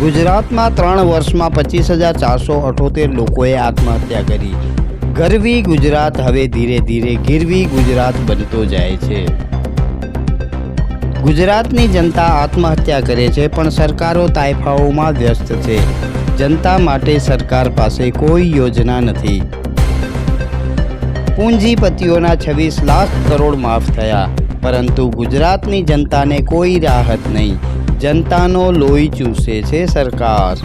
ગુજરાતમાં 3 વર્ષમાં 25,478 લોકોએ આત્મહત્યા કરી. ગરવી ગુજરાત હવે ધીરે ધીરે ગીરવી ગુજરાત બનતો જાય છે. ગુજરાતની જનતા આત્મહત્યા કરે છે, પણ સરકારો તાઇફાઓમાં વ્યસ્ત છે. જનતા માટે સરકાર પાસે કોઈ યોજના નથી. પૂંજીપતિઓના 26 લાખ કરોડ માફ થયા, પરંતુ ગુજરાતની જનતાને કોઈ રાહત નહીં. જનતાનો લોહી ચૂસે છે સરકાર.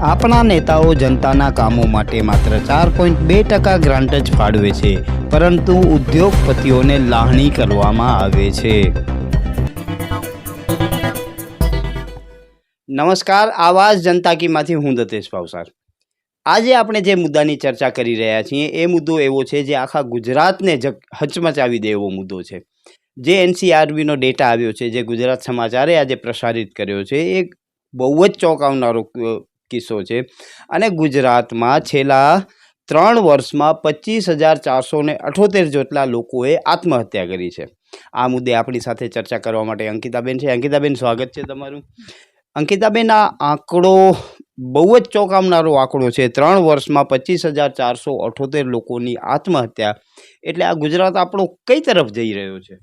આપણા નેતાઓ જનતાના કામો માટે માત્ર 4.2% ગ્રાન્ટ જ ફાળવે છે, પરંતુ ઉદ્યોગપતિઓને લાહણી કરવામાં આવે છે. નમસ્કાર, આવાજ જનતા કીમાંથી હું દતેશ ભાવસાર. આજે આપણે જે મુદ્દાની ચર્ચા કરી રહ્યા છીએ એ મુદ્દો એવો છે જે આખા ગુજરાતને હચમચાવી દે એવો મુદ્દો છે. જે NCRBનો ડેટા આવ્યો છે, જે ગુજરાત સમાચારે આજે પ્રસારિત કર્યો છે, એ બહુ જ ચોંકાવનારો કિસ્સો છે. અને ગુજરાતમાં છેલ્લા 3 વર્ષમાં 25,478 જેટલા લોકોએ આત્મહત્યા કરી છે. આ મુદ્દે આપણી સાથે ચર્ચા કરવા માટે અંકિતાબેન છે. અંકિતાબેન, સ્વાગત છે તમારું. અંકિતાબેન, આ આંકડો બહુ જ ચોંકાવનારો આંકડો છે. 3 વર્ષમાં 25,478 લોકોની આત્મહત્યા. એટલે આ ગુજરાત આપણો કઈ તરફ જઈ રહ્યો છે?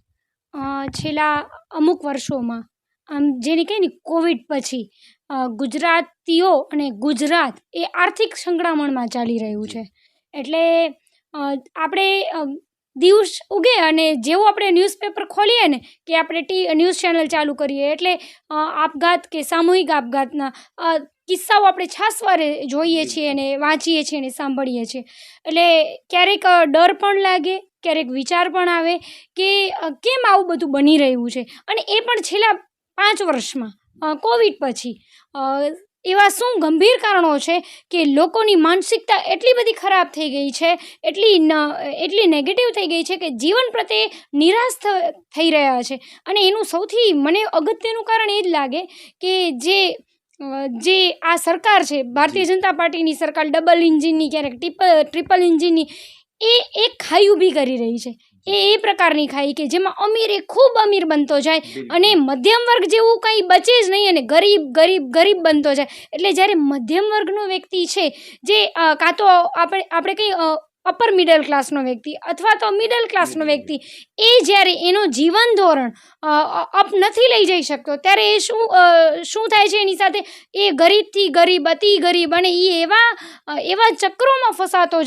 છેલ્લા અમુક વર્ષોમાં આમ જેને કહે ને કોવિડ પછી ગુજરાતીઓ અને ગુજરાત એ આર્થિક સંકળામણમાં ચાલી રહ્યું છે. એટલે આપણે દિવસ ઉગે અને જેવું આપણે ન્યૂઝપેપર ખોલીએ ને કે આપણે ન્યૂઝ ચેનલ ચાલુ કરીએ એટલે આપઘાત કે સામૂહિક આપઘાતના કિસ્સાઓ આપણે છાસવારે જોઈએ છીએ અને વાંચીએ છીએ અને સાંભળીએ છીએ. એટલે ક્યારેક ડર પણ લાગે, ક્યારેક વિચાર પણ આવે કે કેમ આવું બધું બની રહ્યું છે. અને એ પણ છેલ્લા 5 વર્ષમાં કોવિડ પછી એવા શું ગંભીર કારણો છે કે લોકોની માનસિકતા એટલી બધી ખરાબ થઈ ગઈ છે, એટલી નેગેટિવ થઈ ગઈ છે કે જીવન પ્રત્યે નિરાશ થઈ રહ્યા છે. અને એનું સૌથી મને અગત્યનું કારણ એ જ લાગે કે જે આ સરકાર છે, ભારતીય જનતા પાર્ટીની સરકાર, ડબલ એન્જિનની, ક્યારેક ટ્રિપલ એન્જિનની, એ એક ખાઈ ઊભી કરી રહી છે. એ પ્રકારની ખાઈ કે જેમાં અમીર એ ખૂબ અમીર બનતો જાય અને મધ્યમ વર્ગ જેવું કંઈ બચે જ નહીં અને ગરીબ બનતો જાય. એટલે જ્યારે મધ્યમ વર્ગનો વ્યક્તિ છે, જે કાં તો આપણે કંઈ અપર મિડલ ક્લાસનો વ્યક્તિ અથવા તો મિડલ ક્લાસનો વ્યક્તિ, એ જ્યારે એનો જીવન ધોરણ અપ નથી લઈ જઈ શકતો, ત્યારે એ શું થાય છે એની સાથે? એ ગરીબથી ગરીબ, અતિ ગરીબ, અને એ એવા ચક્રોમાં ફસાતો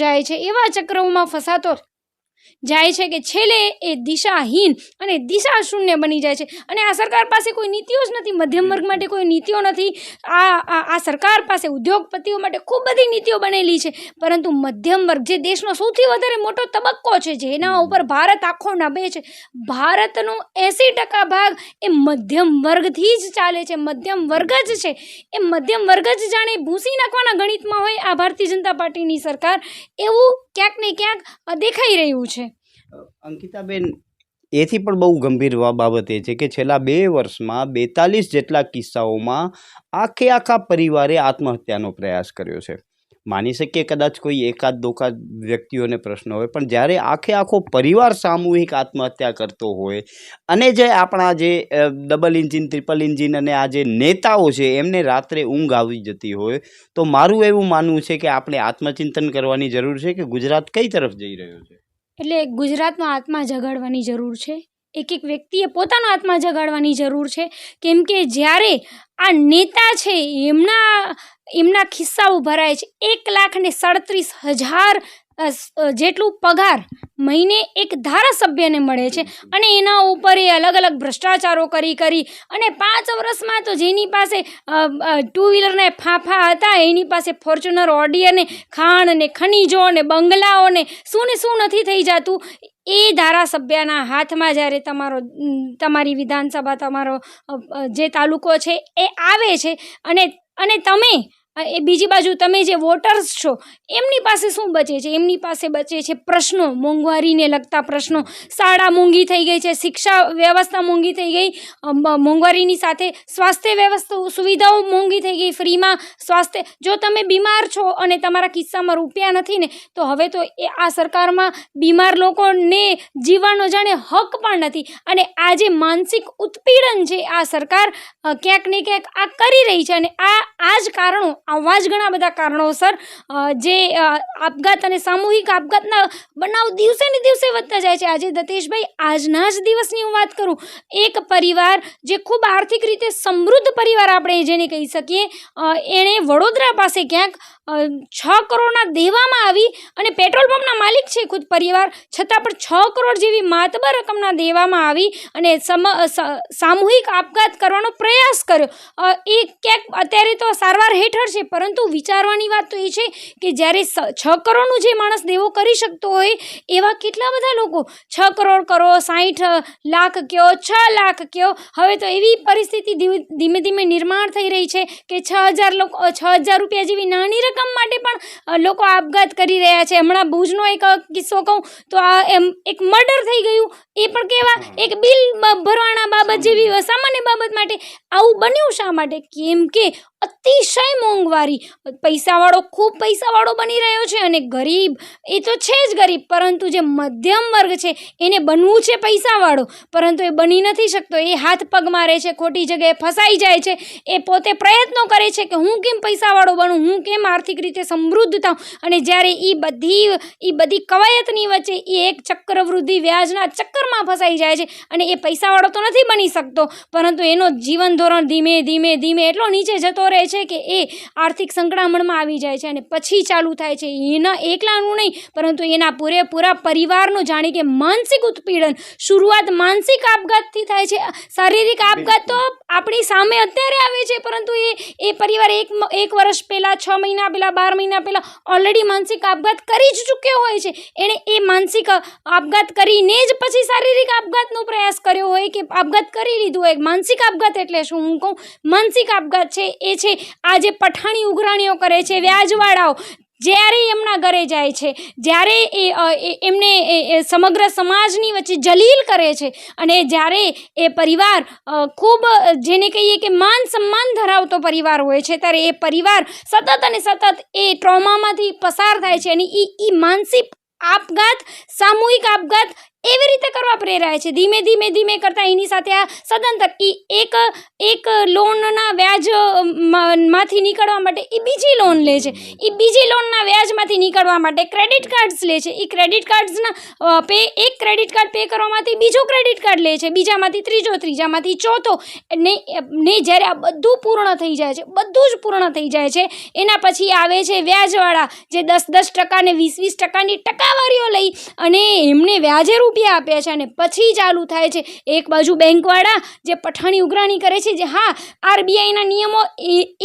જાય છે કે છેલ્લે એ દિશાહીન અને દિશા શૂન્ય બની જાય છે. અને આ સરકાર પાસે કોઈ નીતિઓ જ નથી. મધ્યમ વર્ગ માટે કોઈ નીતિઓ નથી. આ સરકાર પાસે ઉદ્યોગપતિઓ માટે ખૂબ બધી નીતિઓ બનેલી છે, પરંતુ મધ્યમ વર્ગ, જે દેશનો સૌથી વધારે મોટો તબક્કો છે, જેના ઉપર ભારત આખો નભે છે, ભારતનો 80% ભાગ એ મધ્યમ વર્ગથી જ ચાલે છે. મધ્યમ વર્ગ જ છે. એ મધ્યમ વર્ગ જ જાણે ભૂંસી નાખવાના ગણિતમાં હોય આ ભારતીય જનતા પાર્ટીની સરકાર, એવું ક્યાંક ને ક્યાંક દેખાઈ રહ્યું છે. અંકિતાબેન, એથી પણ બહુ ગંભીર બાબત એ છે કે છેલ્લા 2 વર્ષમાં 42 જેટલા કિસ્સાઓમાં આખા પરિવારે આત્મહત્યાનો પ્રયાસ કર્યો છે. માની શકીએ કદાચ કોઈ એકાદ દોકાદ વ્યક્તિઓને પ્રશ્ન હોય, પણ જ્યારે આખો પરિવાર સામૂહિક આત્મહત્યા કરતો હોય અને જે આપણા જે ડબલ એન્જિન, ટ્રિપલ એન્જિન અને આ જે નેતાઓ છે એમને રાત્રે ઊંઘ આવી જતી હોય, તો મારું એવું માનવું છે કે આપણે આત્મચિંતન કરવાની જરૂર છે કે ગુજરાત કઈ તરફ જઈ રહ્યો છે. એટલે ગુજરાતનો આત્મા જગાડવાની જરૂર છે. એક વ્યક્તિએ પોતાનો આત્મા જગાડવાની જરૂર છે. કેમ કે જ્યારે આ નેતા છે એમના ખિસ્સાઓ ભરાય છે. 1,37,000 જેટલું પગાર મહિને એક ધારાસભ્યને મળે છે અને એના ઉપર એ અલગ અલગ ભ્રષ્ટાચારો કરી અને 5 વર્ષમાં તો જેની પાસે 2 વ્હીલરના ફાંફા હતા, એની પાસે ફોર્ચ્યુનર, ઓડી અને ખાણ અને ખનીજો અને બંગલાઓ ને શું નથી થઈ જતું. એ ધારાસભ્યના હાથમાં જ્યારે તમારી વિધાનસભા, તમારો જે તાલુકો છે એ આવે છે અને તમે એ બીજી બાજુ તમે જે વોટર્સ છો એમની પાસે શું બચે છે? એમની પાસે બચે છે પ્રશ્નો, મોંઘવારીને લગતા પ્રશ્નો. શાળા મોંઘી થઈ ગઈ છે, શિક્ષા વ્યવસ્થા મોંઘી થઈ ગઈ, મોંઘવારીની સાથે સ્વાસ્થ્ય વ્યવસ્થા સુવિધાઓ મોંઘી થઈ ગઈ, ફ્રીમાં સ્વાસ્થ્ય. જો તમે બીમાર છો અને તમારા કિસ્સામાં રૂપિયા નથી ને, તો હવે તો આ સરકારમાં બીમાર લોકોને જીવવાનો જાણે હક પણ નથી. અને આ જે માનસિક ઉત્પીડન છે આ સરકાર ક્યાંક ને ક્યાંક આ કરી રહી છે. અને આ જ કારણો, આવા જ ઘણા બધા કારણોસર જે આપઘાત અને સામૂહિક આપઘાતના બનાવ દિવસે ને દિવસે વધતા જાય છે. આજે દતેશભાઈ, આજના જ દિવસની હું વાત કરું, એક પરિવાર જે ખૂબ આર્થિક રીતે સમૃદ્ધ પરિવાર આપણે જેને કહી શકીએ, એણે વડોદરા પાસે ક્યાંક 6 કરોડના દેવામાં આવી, અને પેટ્રોલ પંપના માલિક છે ખુદ પરિવાર, છતાં પણ 6 કરોડ જેવી માતબર રકમના દેવામાં આવી અને સામૂહિક આપઘાત કરવાનો પ્રયાસ કર્યો. એ ક્યાંક અત્યારે તો સારવાર હેઠળ છે, પરંતુ વિચારવાની વાત તો એ છે કે જ્યારે 6 કરોડનું જે માણસ દેવો કરી શકતો હોય, એવા કેટલા બધા લોકો 6 કરોડ કરો, 60 લાખ કયો, 6 લાખ કયો. હવે તો એવી પરિસ્થિતિ ધીમે ધીમે નિર્માણ થઈ રહી છે કે 6,000 રૂપિયા જેવી નાની રકમ માટે પણ લોકો આપઘાત કરી રહ્યા છે. હમણાં ભુજનો એક કિસ્સો કહું તો એક મર્ડર થઈ ગયું, એ પણ કેવા એક બિલ ભરવાના બાબત જેવી સામાન્ય બાબત માટે. આવું બન્યું શા માટે? કેમ કે અતિશય મોંઘવારી, પૈસાવાળો ખૂબ પૈસાવાળો બની રહ્યો છે અને ગરીબ એ તો છે જ ગરીબ, પરંતુ જે મધ્યમ વર્ગ છે એને બનવું છે પૈસાવાળો, પરંતુ એ બની નથી શકતો. એ હાથ પગ મારે છે, ખોટી જગ્યાએ ફસાઈ જાય છે. એ પોતે પ્રયત્નો કરે છે કે હું કેમ પૈસાવાળો બનું, હું કેમ આર્થિક રીતે સમૃદ્ધ થાઉં. અને જ્યારે એ બધી કવાયતની વચ્ચે એ એક ચક્રવૃદ્ધિ વ્યાજના ચક્કરમાં ફસાઈ જાય છે અને એ પૈસાવાળો તો નથી બની શકતો, પરંતુ એનો જીવન ધોરણ ધીમે ધીમે એટલો નીચે જતો રહે છે કે એ આર્થિક સંકળામણમાં આવી જાય છે. અને પછી ચાલુ થાય છે એના એકલાનું નહીં, પરંતુ એના પૂરેપૂરા પરિવારનું, જાણે કે માનસિક ઉત્પીડન. શરૂઆત માનસિક આપઘાતથી થાય છે, શારીરિક આપઘાત તો આપણી સામે અત્યારે આવે છે, પરંતુ એ પરિવાર એક વર્ષ પહેલાં, 6 મહિના પહેલાં, 12 મહિના પહેલાં ઓલરેડી માનસિક આપઘાત કરી જ ચૂક્યો હોય છે. એણે એ માનસિક આપઘાત કરીને જ પછી શારીરિક આપઘાતનો પ્રયાસ કર્યો હોય કે આપઘાત કરી લીધું હોય. માનસિક આપઘાત એટલે શું? હું કહું, માનસિક આપઘાત છે એ છે આ જે પઠાણી ઉઘરાણીઓ કરે છે વ્યાજવાળાઓ. જ્યારે એમના ઘરે જાય છે, જ્યારે એમને સમગ્ર સમાજની વચ્ચે જલીલ કરે છે, અને જ્યારે એ પરિવાર ખૂબ જેને કહીએ કે માન સન્માન ધરાવતો પરિવાર હોય છે, ત્યારે એ પરિવાર સતત અને સતત એ ટ્રોમામાંથી પસાર થાય છે. અને એ માનસિક આપઘાત, સામૂહિક આપઘાત એવી રીતે કરવા પ્રેરાય છે. ધીમે કરતાં એની સાથે આ સદંતર એક લોનના વ્યાજ માંથી નીકળવા માટે એ બીજી લોન લે છે, એ બીજી લોનના વ્યાજમાંથી નીકળવા માટે ક્રેડિટ કાર્ડ્સ લે છે, એ ક્રેડિટ કાર્ડ્સના એક ક્રેડિટ કાર્ડ પે કરવામાંથી બીજો ક્રેડિટ કાર્ડ લે છે, બીજામાંથી ત્રીજો, ત્રીજામાંથી ચોથો. ને જ્યારે આ બધું પૂર્ણ થઈ જાય છે, બધું જ પૂર્ણ થઈ જાય છે, એના પછી આવે છે વ્યાજવાળા, જે 10% ને 20% ટકાવારીઓ લઈ અને એમને વ્યાજે રૂપિયા આપ્યા છે. અને પછી ચાલુ થાય છે એક બાજુ બેંકવાળા જે પઠાણી ઉઘરાણી કરે છે, જે હા આરબીઆઈના નિયમો,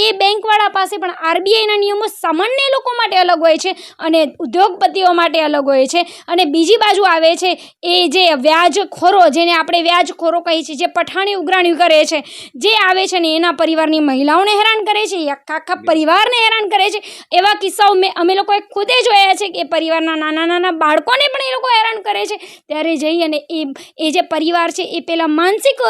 એ બેંકવાળા પાસે પણ આરબીઆઈના નિયમો સામાન્ય લોકો માટે અલગ હોય છે અને ઉદ્યોગપતિઓ માટે અલગ હોય છે. અને બીજી બાજુ આવે છે એ જે વ્યાજખોરો, જેને આપણે વ્યાજખોરો કહીએ છીએ, જે પઠાણી ઉઘરાણી કરે છે, જે આવે છે ને એના પરિવારની મહિલાઓને હેરાન કરે છે, આખા પરિવારને હેરાન કરે છે. એવા કિસ્સાઓ અમે લોકોએ ખુદે જોયા છે કે પરિવારના નાના બાળકોને પણ એ લોકો હેરાન કરે છે. ત્યારે જઈ અને એ જે પરિવાર છે એ પેલા માનસિક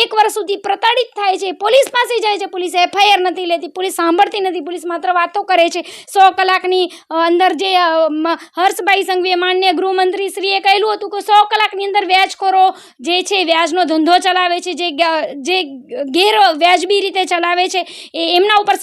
1 વર્ષ સુધી પ્રતાડિત થાય છે, પોલીસ પાસે જાય છે, પોલીસ FIR નથી લેતી, પોલીસ સાંભળતી નથી, પોલીસ માત્ર વાતો કરે છે. 100 કલાકની અંદર જે હર્ષભાઈ સંઘવીએ, માનનીય ગૃહમંત્રી શ્રીએ કહેલું હતું કે 100 કલાકની અંદર વ્યાજખોરો જે છે વ્યાજનો ધંધો ચલાવે છે, જે ગેર વ્યાજબી રીતે ચલાવે છે, એમના ઉપર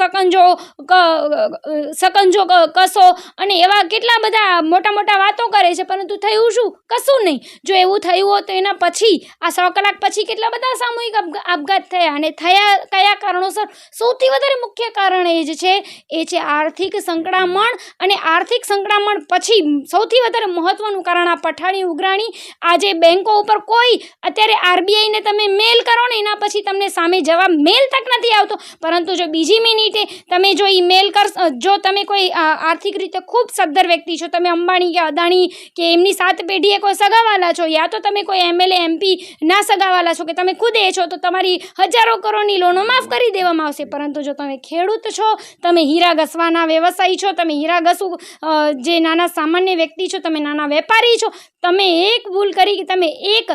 સકંજો કસો અને એવા કેટલા બધા મોટા વાતો કરે છે. પરંતુ થયું શું? કશું નહીં. જો એવું થયું હોત તો એના પછી આ 100 કલાક પછી કેટલા બધા સામૂહિક આપઘાત થયા, અને થયા કયા કારણોસર? સૌથી વધારે મુખ્ય કારણ એ જ છે, એ છે આર્થિક સંકળામણ. અને આર્થિક સંકળામણ પછી સૌથી વધારે મહત્વનું કારણ આ પઠાણી ઉઘરાણી. આજે બેંકો ઉપર કોઈ અત્યારે આરબીઆઈને તમે મેલ કરો ને, એના પછી તમને સામે જવાબ મેલ તક નથી આવતો, પરંતુ જો બીજી મિનિટે તમે જો ઈમેલ જો તમે કોઈ આર્થિક રીતે ખૂબ સદ્ધર વ્યક્તિ છો, તમે અંબાણી કે અદાણી કે એમની 7 પેઢીએ કોઈ સગા સગાવાલા છો, યા તો તમે કોઈ MLA MP ના સગાવાલા છો કે તમે ખુદ એ છો, તો તમારી હજારો કરોડની લોનો માફ કરી દેવામાં આવશે. પરંતુ જો તમે ખેડૂત છો, તમે હીરા ઘસવાના વ્યવસાયી છો, તમે હીરા ઘસું જે નાના સામાન્ય વ્યક્તિ છો, તમે નાના વેપારી છો, તમે એક ભૂલ કરી કે તમે એક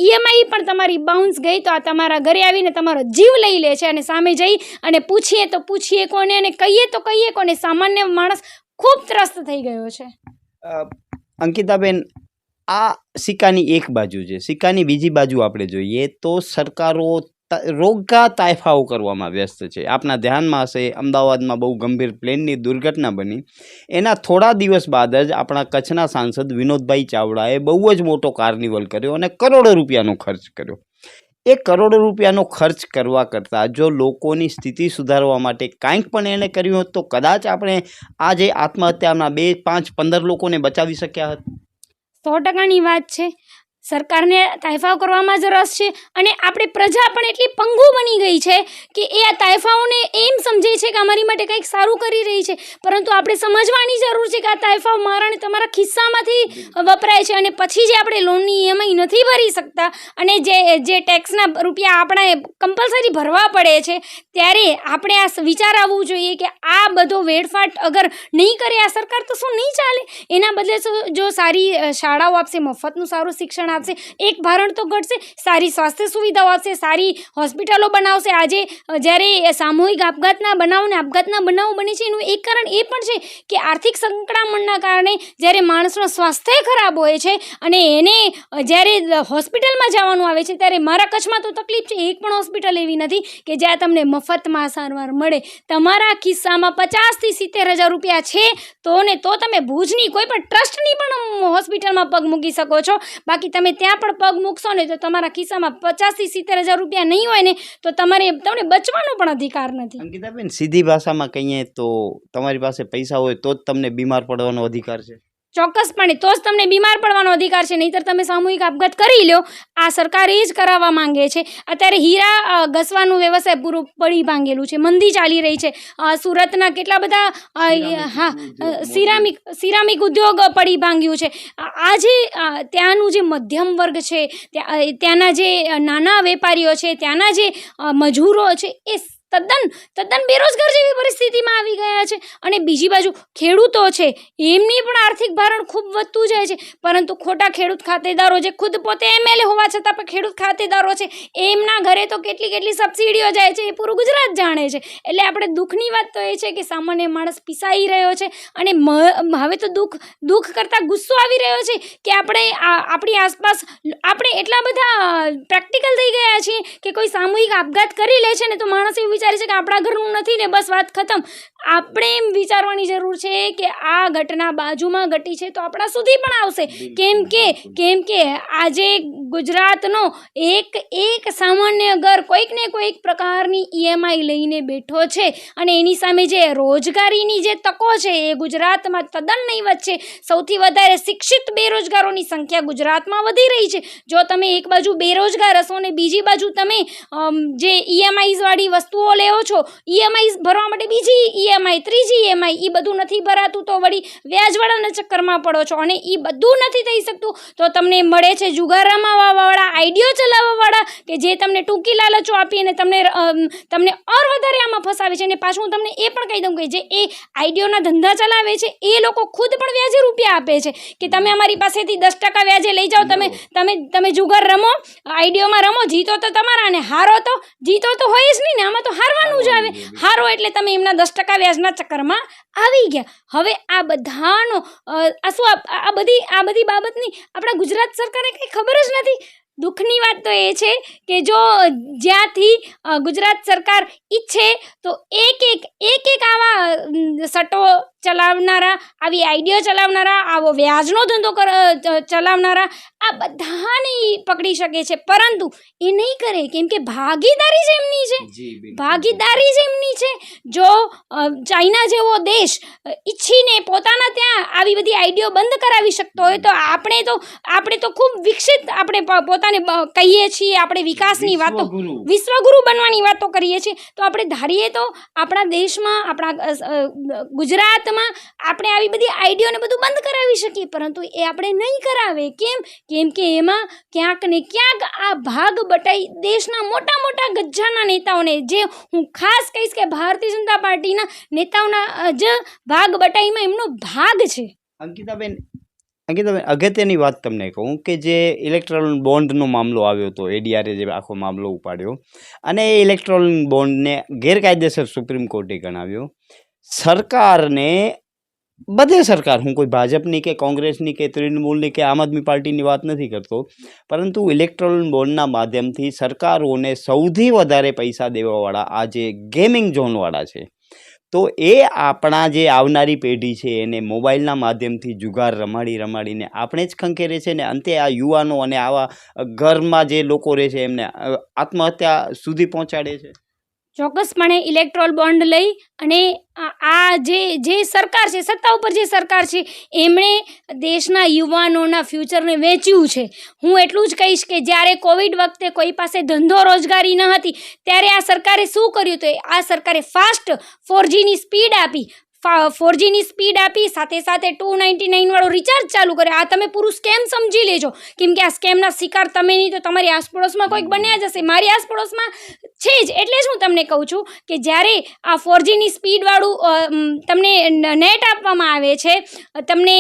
EMI પણ તમારી બાઉન્સ ગઈ, તો આ તમારા ઘરે આવીને તમારો જીવ લઈ લે છે. અને સામે જઈ અને પૂછીએ તો પૂછીએ કોને, અને કહીએ તો કહીએ કોને? સામાન્ય માણસ ખૂબ ત્રસ્ત થઈ ગયો છે. અંકિતાબેન, આ સિક્કાની એક બાજુ છે. સિક્કાની બીજી બાજુ આપણે જોઈએ તો સરકારો રોગા તાયફાઓ કરવામાં વ્યસ્ત છે. આપના ધ્યાનમાં હશે, અમદાવાદમાં બહુ ગંભીર પ્લેનની દુર્ઘટના બની. એના થોડા દિવસ બાદ જ આપણા કચ્છના સાંસદ વિનોદભાઈ ચાવડાએ બહુ જ મોટો કાર્નિવલ કર્યો અને કરોડો રૂપિયાનો ખર્ચ કર્યો. એ કરોડો રૂપિયાનો ખર્ચ કરવા કરતાં જો લોકોની સ્થિતિ સુધારવા માટે કાંઈક પણ એણે કર્યું હોત તો કદાચ આપણે આ જે આત્મહત્યાના 2, 5, 15 લોકોને બચાવી શક્યા હોત. 100%ની વાત છે. સરકારને તાયફાઓ કરવામાં જ રસ છે, અને આપણે પ્રજા પણ એટલી પંગુ બની ગઈ છે કે એ આ તાયફાઓને એમ સમજે છે કે અમારી માટે કંઈક સારું કરી રહી છે. પરંતુ આપણે સમજવાની જરૂર છે કે આ તાયફાઓ મારા અને તમારા ખિસ્સામાંથી વપરાય છે, અને પછી જે આપણે લોનની EMI નથી ભરી શકતા અને જે ટેક્સના રૂપિયા આપણે કમ્પલસરી ભરવા પડે છે, ત્યારે આપણે આ વિચાર આવવું જોઈએ કે આ બધો વેડફાટ અગર નહીં કરે આ સરકાર તો શું નહીં ચાલે. એના બદલે જો સારી શાળાઓ આપશે, મફતનું સારું શિક્ષણ આપશે, એક ભારણ તો ઘટશે, સારી સ્વાસ્થ્ય સુવિધાઓ આપશે, સારી હોસ્પિટલો બનાવશે. આજે જ્યારે સામૂહિક આપઘાતના બનાવો બને છે, એનું એક કારણ એ પણ છે કે આર્થિક સંકળામણના કારણે જ્યારે માણસનું સ્વાસ્થ્ય ખરાબ હોય છે અને એને જ્યારે હોસ્પિટલમાં જવાનું આવે છે, ત્યારે મારા કચ્છમાં તો તકલીફ છે. એક પણ હોસ્પિટલ એવી નથી કે જ્યાં તમને મફતમાં સારવાર મળે. તમારા ખિસ્સામાં 50,000 થી 70,000 રૂપિયા છે તો તમે ભુજની કોઈ પણ ટ્રસ્ટની પણ હોસ્પિટલમાં પગ મૂકી શકો છો. બાકી તમે ત્યાં પણ પગ મૂકશો ને તો તમારા ખિસ્સામાં 50,000 થી 70,000 રૂપિયા નહીં હોય ને તો તમને બચવાનો પણ અધિકાર નથી. અંકિતાબેન, સીધી ભાષામાં કહીએ તો તમારી પાસે પૈસા હોય તો જ તમને બીમાર પડવાનો અધિકાર છે. ચોક્કસપણે તો જ તમને બીમાર પડવાનો અધિકાર છે, નહીંતર તમે સામૂહિક આપઘાત કરી લો. આ સરકાર એ જ કરાવવા માંગે છે. અત્યારે હીરા ઘસવાનું વ્યવસાય પૂરું પડી ભાંગેલું છે, મંદી ચાલી રહી છે. સુરતના કેટલા બધા સિરામિક ઉદ્યોગ પડી ભાંગ્યું છે. આજે ત્યાંનું જે મધ્યમ વર્ગ છે, ત્યાંના જે નાના વેપારીઓ છે, ત્યાંના જે મજૂરો છે, એ તદ્દન બેરોજગાર જેવી પરિસ્થિતિમાં આવી ગયા છે. અને બીજી બાજુ ખેડૂતો છે, એમની પણ આર્થિક ભારણ ખૂબ વધતું જાય છે. પરંતુ ખોટા ખેડૂત ખાતેદારો જે ખુદ પોતે MLA હોવા છતાં પણ ખેડૂત ખાતેદારો છે, એમના ઘરે તો કેટલી સબસિડીઓ જાય છે એ પૂરું ગુજરાત જાણે છે. એટલે આપણે દુઃખની વાત તો એ છે કે સામાન્ય માણસ પીસાઈ રહ્યો છે. અને હવે તો દુઃખ કરતાં ગુસ્સો આવી રહ્યો છે કે આપણી આસપાસ આપણે એટલા બધા પ્રેક્ટિકલ થઈ ગયા છીએ કે કોઈ સામૂહિક આપઘાત કરી લે છે ને તો માણસ એવું વિચારે છે કે આપણા ઘરનું નથી ને, બસ વાત ખતમ. આપણે એમ વિચારવાની જરૂર છે કે આ ઘટના બાજુમાં ઘટી છે તો આપણા સુધી પણ આવશે. કેમ કે આજે ગુજરાતનો એક સામાન્ય ઘર કોઈક ને કોઈક પ્રકારની EMI લઈને બેઠો છે, અને એની સામે જે રોજગારીની જે તકો છે એ ગુજરાતમાં તદ્દન નહીવત છે. સૌથી વધારે શિક્ષિત બેરોજગારોની સંખ્યા ગુજરાતમાં વધી રહી છે. જો તમે એક બાજુ બેરોજગાર હશો ને બીજી બાજુ તમે જે EMIs વાળી વસ્તુઓ લેવો છો, EMIs ભરવા માટે બીજી EMI, ત્રીજી EMI, એ બધું નથી ભરાતું તો વળી વ્યાજવાળાના ચક્કરમાં પડો છો. અને એ બધું નથી થઈ શકતું તો તમને મળે છે જુગાર રમાવાવાળા, આઈડિયો ચલાવવાવાળા કે જે તમને ટૂંકી લાલચો આપી અને તમને ઓર વધારે આમાં ફસાવે છે. અને પાછું હું તમને એ પણ કહી દઉં કે જે એ આઈડિયોના ધંધા ચલાવે છે એ લોકો ખુદ પણ વ્યાજે રૂપિયા આપે છે કે તમે અમારી પાસેથી 10% વ્યાજે લઈ જાઓ, તમે જુગાર રમો, આઈડિયોમાં રમો, જીતો તો તમારા અને હારો તો જીતો તો હોય જ નહીં ને, આમાં તો હારવાનું જ આવે. હારો એટલે તમે એમના 10% વ્યાજના ચક્કરમાં આવી ગયા. હવે આ બધાનો આ બધી બાબતની આપણા ગુજરાત સરકારને કંઈ ખબર જ નથી. દુઃખની વાત તો એ છે કે જો જ્યાંથી ગુજરાત સરકાર ઈચ્છે તો એક આવા સટ્ટો ચલાવનારા, આવી આઈડિયો ચલાવનારા, આવો વ્યાજનો ધંધો ચલાવનારા આ બધાને પકડી શકે છે. પરંતુ એ નહીં કરે કેમ કે ભાગીદારી જ એમની છે. જો ચાઇના જેવો દેશ ઈચ્છીને પોતાના ત્યાં આવી બધી આઈડિયો બંધ કરાવી શકતો હોય તો આપણે તો ખૂબ વિકસિત આપણે પોતાને કહીએ છીએ, આપણે વિકાસની વાતો, વિશ્વગુરુ બનવાની વાતો કરીએ છીએ. તો આપણે ધારીએ તો આપણા દેશમાં, આપણા ગુજરાતમાં ભવિષ્યમાં આપણે આવી બધી આઈડિયાને બધું બંધ કરાવી શકીએ, પરંતુ એ આપણે નહીં કરાવે. કેમ કે એમાં ક્યાંક ને ક્યાંક આ ભાગ બટાઈ દેશના મોટા મોટા ગજ્જાના નેતાઓને, જે હું ખાસ કહીશ કે ભારતીય જનતા પાર્ટીના નેતાઓના જ ભાગ બટાઈમાં એમનો ભાગ છે. અંકિતાબેન, અગત્યની વાત તમને કહું કે જે ઇલેક્ટ્રોલ બોન્ડનો મામલો આવ્યો હતો, એડીઆરે જે આખો મામલો ઉપાડ્યો અને એ ઇલેક્ટ્રોલ બોન્ડને ગેરકાયદેસર સુપ્રીમ કોર્ટે ગણાવ્યો. સરકારને, બધે સરકાર, હું કોઈ ભાજપની કે કોંગ્રેસની કે તૃણમૂલની કે આમ આદમી પાર્ટીની વાત નથી કરતો, પરંતુ ઇલેક્ટ્રોલ બોન્ડના માધ્યમથી સરકારોને સૌથી વધારે પૈસા દેવાવાળા આ જે ગેમિંગ ઝોનવાળા છે, તો એ આપણા જે આવનારી પેઢી છે એને મોબાઈલના માધ્યમથી જુગાર રમાડીને આપણે જ ખંખેરે છે ને અંતે આ યુવાનો અને આવા ઘરમાં જે લોકો રહે છે એમને આત્મહત્યા સુધી પહોંચાડે છે. ચોક્કસપણે ઇલેક્ટ્રોલ બોન્ડ લઈ અને આ જે સરકાર છે, સત્તા ઉપર જે સરકાર છે, એમણે દેશના યુવાનોના ફ્યુચરને વેચ્યું છે. હું એટલું જ કહીશ કે જ્યારે કોવિડ વખતે કોઈ પાસે ધંધો રોજગારી ન હતી ત્યારે આ સરકારે શું કર્યું? તો આ સરકારે ફાસ્ટ 4Gની સ્પીડ આપી, 4Gની સ્પીડ આપી, સાથે સાથે 299 વાળો રિચાર્જ ચાલુ કર્યો. આ તમે પૂરું સ્કેમ સમજી લેજો, કેમ કે આ સ્કેમના શિકાર તમે નહીં તો તમારી આસપડોશમાં કોઈક બન્યા જશે. મારી આસપડોશમાં છે જ, એટલે જ હું તમને કહું છું કે જ્યારે આ 4Gની સ્પીડવાળું તમને નેટ આપવામાં આવે છે તમને,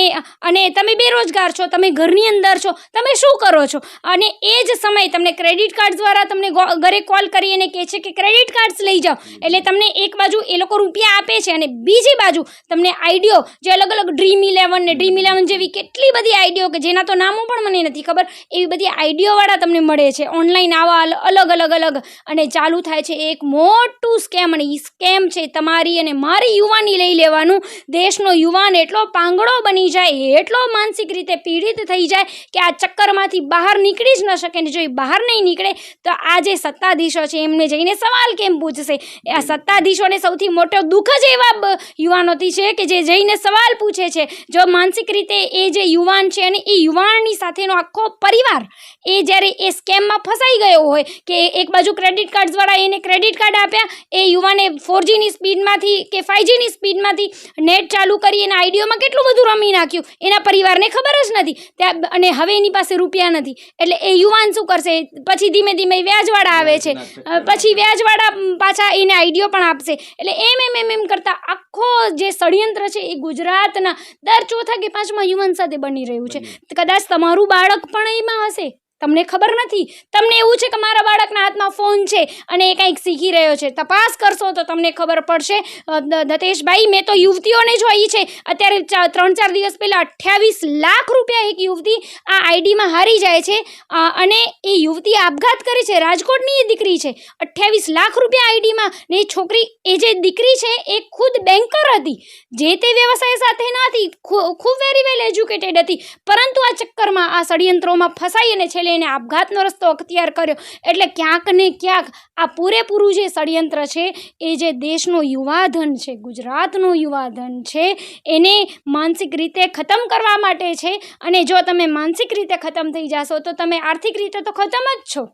અને તમે બેરોજગાર છો, તમે ઘરની અંદર છો, તમે શું કરો છો? અને એ જ સમયે તમને ક્રેડિટ કાર્ડ દ્વારા તમને ઘરે કોલ કરી અને કહે છે કે ક્રેડિટ કાર્ડ્સ લઈ જાઓ. એટલે તમને એક બાજુ એ લોકો રૂપિયા આપે છે અને બીજી બાજુ તમને આઈડિયો, જે અલગ અલગ ડ્રીમ11 જેવી કેટલી બધી આઈડિયો કે જેના તો નામો પણ મને નથી ખબર, એવી બધી આઈડિયોવાળા તમને મળે છે ઓનલાઈન, આવા અલગ અને ચાલુ થાય છે એક મોટું સ્કેમ. અને એ સ્કેમ છે તમારી અને મારી યુવાની લઈ લેવાનું. દેશનો યુવાન એટલો પાંગડો બની જાય, એટલો માનસિક રીતે પીડિત થઈ જાય કે આ ચક્કરમાંથી બહાર નીકળી જ ન શકે. ને જો એ બહાર નહીં નીકળે તો આ જે સત્તાધીશો છે એમને જઈને સવાલ કેમ પૂછશે? આ સત્તાધીશોને સૌથી મોટો દુઃખ જ એવા યુવાનોથી છે કે જે જઈને સવાલ પૂછે છે. જો માનસિક રીતે એ જે યુવાન છે અને એ યુવાનની સાથેનો આખો પરિવાર એ જ્યારે એ સ્કેમમાં ફસાઈ ગયો હોય કે એક બાજુ ક્રેડિટ કાર્ડ્સવાળા એને ક્રેડિટ કાર્ડ આપ્યા, એ યુવાને 4Gની સ્પીડમાંથી કે 5Gની સ્પીડમાંથી નેટ ચાલુ કરી એના આઈડિયોમાં કેટલું બધું રમી નાખ્યું, એના પરિવારને ખબર જ નથી ત્યાં, અને હવે એની પાસે રૂપિયા નથી. એટલે એ યુવાન શું કરશે? પછી ધીમે ધીમે વ્યાજવાળા આવે છે, પછી વ્યાજવાળા પાછા એને આઈડિયો પણ આપશે. એટલે એમ કરતાં આખો જે ષડયંત્ર છે એ ગુજરાતના દર ચોથા કે પાંચમા યુવાન સાથે બની રહ્યું છે. કદાચ તમારું બાળક પણ એમાં હશે, તમને ખબર નથી. તમને એવું છે કે મારા બાળકના હાથમાં ફોન છે અને એ કંઈક શીખી રહ્યો છે. તપાસ કરશો તો તમને ખબર પડશે. દતેશભાઈ, મેં તો યુવતીઓને જોઈ છે. અત્યારે 3-4 દિવસ પહેલાં 28 લાખ રૂપિયા એક યુવતી આ આઈડીમાં હારી જાય છે અને એ યુવતી આપઘાત કરે છે. રાજકોટની એ દીકરી છે. 28 લાખ રૂપિયા આઈડીમાં. ને એ છોકરી, એ જે દીકરી છે એ ખુદ બેન્કર હતી, જે તે વ્યવસાય સાથે ન હતી, ખૂબ વેરી વેલ એજ્યુકેટેડ હતી, પરંતુ આ ચક્કરમાં, આ ષડયંત્રોમાં ફસાઈ અને છેલ્લે એને આપઘાતનો રસ્તો અખતિયાર કર્યો. એટલે ક્યાંક ને ક્યાંક આ પૂરેપૂરું જે ષડયંત્ર છે એ જે દેશનો યુવાધન છે, ગુજરાતનું યુવાધન છે, એને માનસિક રીતે ખતમ કરવા માટે છે. અને જો તમે માનસિક રીતે ખતમ થઈ જશો તો તમે આર્થિક રીતે તો ખતમ જ છો.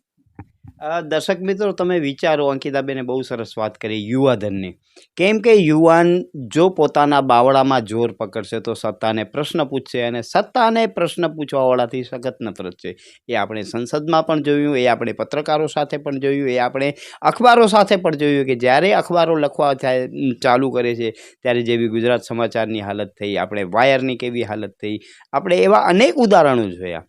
દર્શક મિત્રો, તમે વિચારો, અંકિતાબેને બહુ સરસ વાત કરી યુવાધનની. કેમ કે યુવાન જો પોતાના બાવળામાં જોર પકડશે તો સત્તાને પ્રશ્ન પૂછશે, અને સત્તાને પ્રશ્ન પૂછવાવાળાથી સખત નફરત છે. એ આપણે સંસદમાં પણ જોયું, એ આપણે પત્રકારો સાથે પણ જોયું, એ આપણે અખબારો સાથે પણ જોયું કે જ્યારે અખબારો લખવા ચાલુ કરે છે ત્યારે જેવી ગુજરાત સમાચારની હાલત થઈ, આપણે વાયરની કેવી હાલત થઈ, આપણે એવા અનેક ઉદાહરણો જોયા.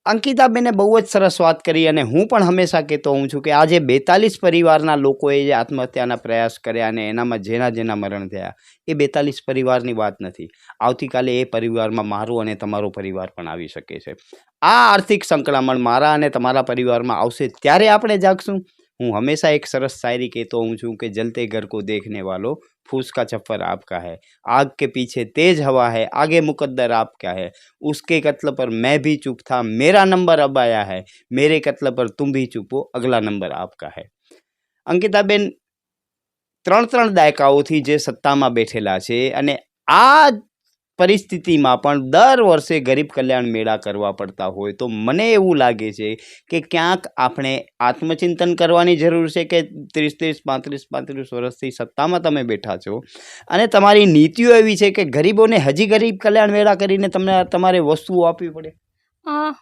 અંકિતાબેને બહુ જ સરસ વાત કરી અને હું પણ હંમેશા કહેતો હોઉં છું કે આજે 42 પરિવારના લોકોએ જે આત્મહત્યાના પ્રયાસ કર્યા અને એનામાં જેના મરણ થયા, એ 42 પરિવારની વાત નથી. આવતીકાલે એ પરિવારમાં મારો અને તમારો પરિવાર પણ આવી શકે છે. આ આર્થિક સંકળામણ મારા અને તમારા પરિવારમાં આવશે ત્યારે આપણે જાગશું. હું હંમેશા એક સરસ શાયરી કહેતો હોઉં છું કે જલતે ઘર को देखने वालो फूस का छप्पर आपका है, आग के पीछे तेज हवा है, आगे मुकद्दर आपका है, उसके कत्ल पर मैं भी चुप था, मेरा नंबर अब आया है, मेरे कत्ल पर तुम भी चुपो, अगला नंबर आपका है. અંકિતાબેન, 3 દાયકાઓથી જે સત્તામાં બેઠેલા છે અને આ પરિસ્થિતિમાં પણ દર વર્ષે ગરીબ કલ્યાણ મેળા કરવા પડતા હોય તો મને એવું લાગે છે કે ક્યાંક આપણે આત્મચિંતન કરવાની જરૂર છે કે 30-35 વર્ષથી સત્તામાં તમે બેઠા છો અને તમારી નીતિઓ એવી છે કે ગરીબોને હજી ગરીબ કલ્યાણ મેળા કરીને તમારે વસ્તુઓ આપવી પડે.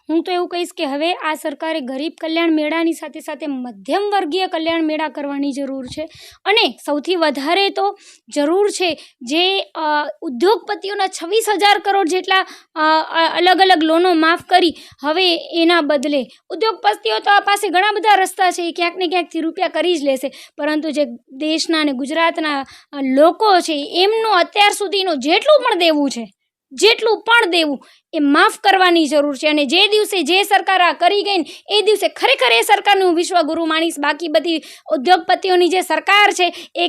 હું તો એવું કહીશ કે હવે આ સરકારે ગરીબ કલ્યાણ મેળાની સાથે સાથે મધ્યમ વર્ગીય કલ્યાણ મેળા કરવાની જરૂર છે અને સૌથી વધારે તો જરૂર છે જે ઉદ્યોગપતિઓના 26,000 કરોડ જેટલા અલગ અલગ લોનો માફ કરી હવે એના બદલે ઉદ્યોગપતિઓ તો આ પાસે ઘણા બધા રસ્તા છે, એ ક્યાંક ને ક્યાંકથી રૂપિયા કરી જ લેશે, પરંતુ જે દેશના અને ગુજરાતના લોકો છે એમનું અત્યાર સુધીનું જેટલું પણ દેવું એ માફ કરવાની જરૂર છે. અને જે દિવસે જે સરકાર આ કરી ગઈ ને એ દિવસે ખરેખર એ સરકારનું હું વિશ્વગુરુ માનીશ. બાકી બધી ઉદ્યોગપતિઓની જે સરકાર છે એ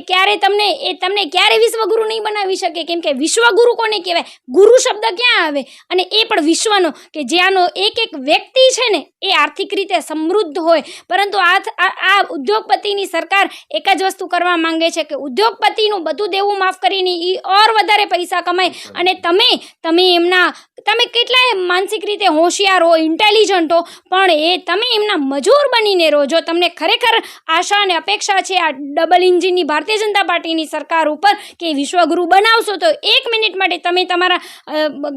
તમને ક્યારે વિશ્વગુરુ નહીં બનાવી શકે, કેમ કે વિશ્વગુરુ કોને કહેવાય? ગુરુ શબ્દ ક્યાં આવે? અને એ પણ વિશ્વનો, કે જ્યાંનો એક વ્યક્તિ છે ને એ આર્થિક રીતે સમૃદ્ધ હોય. પરંતુ આ ઉદ્યોગપતિની સરકાર એક જ વસ્તુ કરવા માંગે છે કે ઉદ્યોગપતિનું બધું દેવું માફ કરીને એ ઓર વધારે પૈસા કમાય અને તમે કેટલાય માનસિક રીતે હોશિયાર હો, ઇન્ટેલિજન્ટ હો, પણ તમે એમના મજૂર બનીને રહો. જો તમને ખરેખર આશા અને અપેક્ષા છે આ ડબલ ઇન્જિનની ભારતીય જનતા પાર્ટીની સરકાર ઉપર કે વિશ્વગુરુ બનાવશો તો 1 મિનિટ માટે તમે તમારા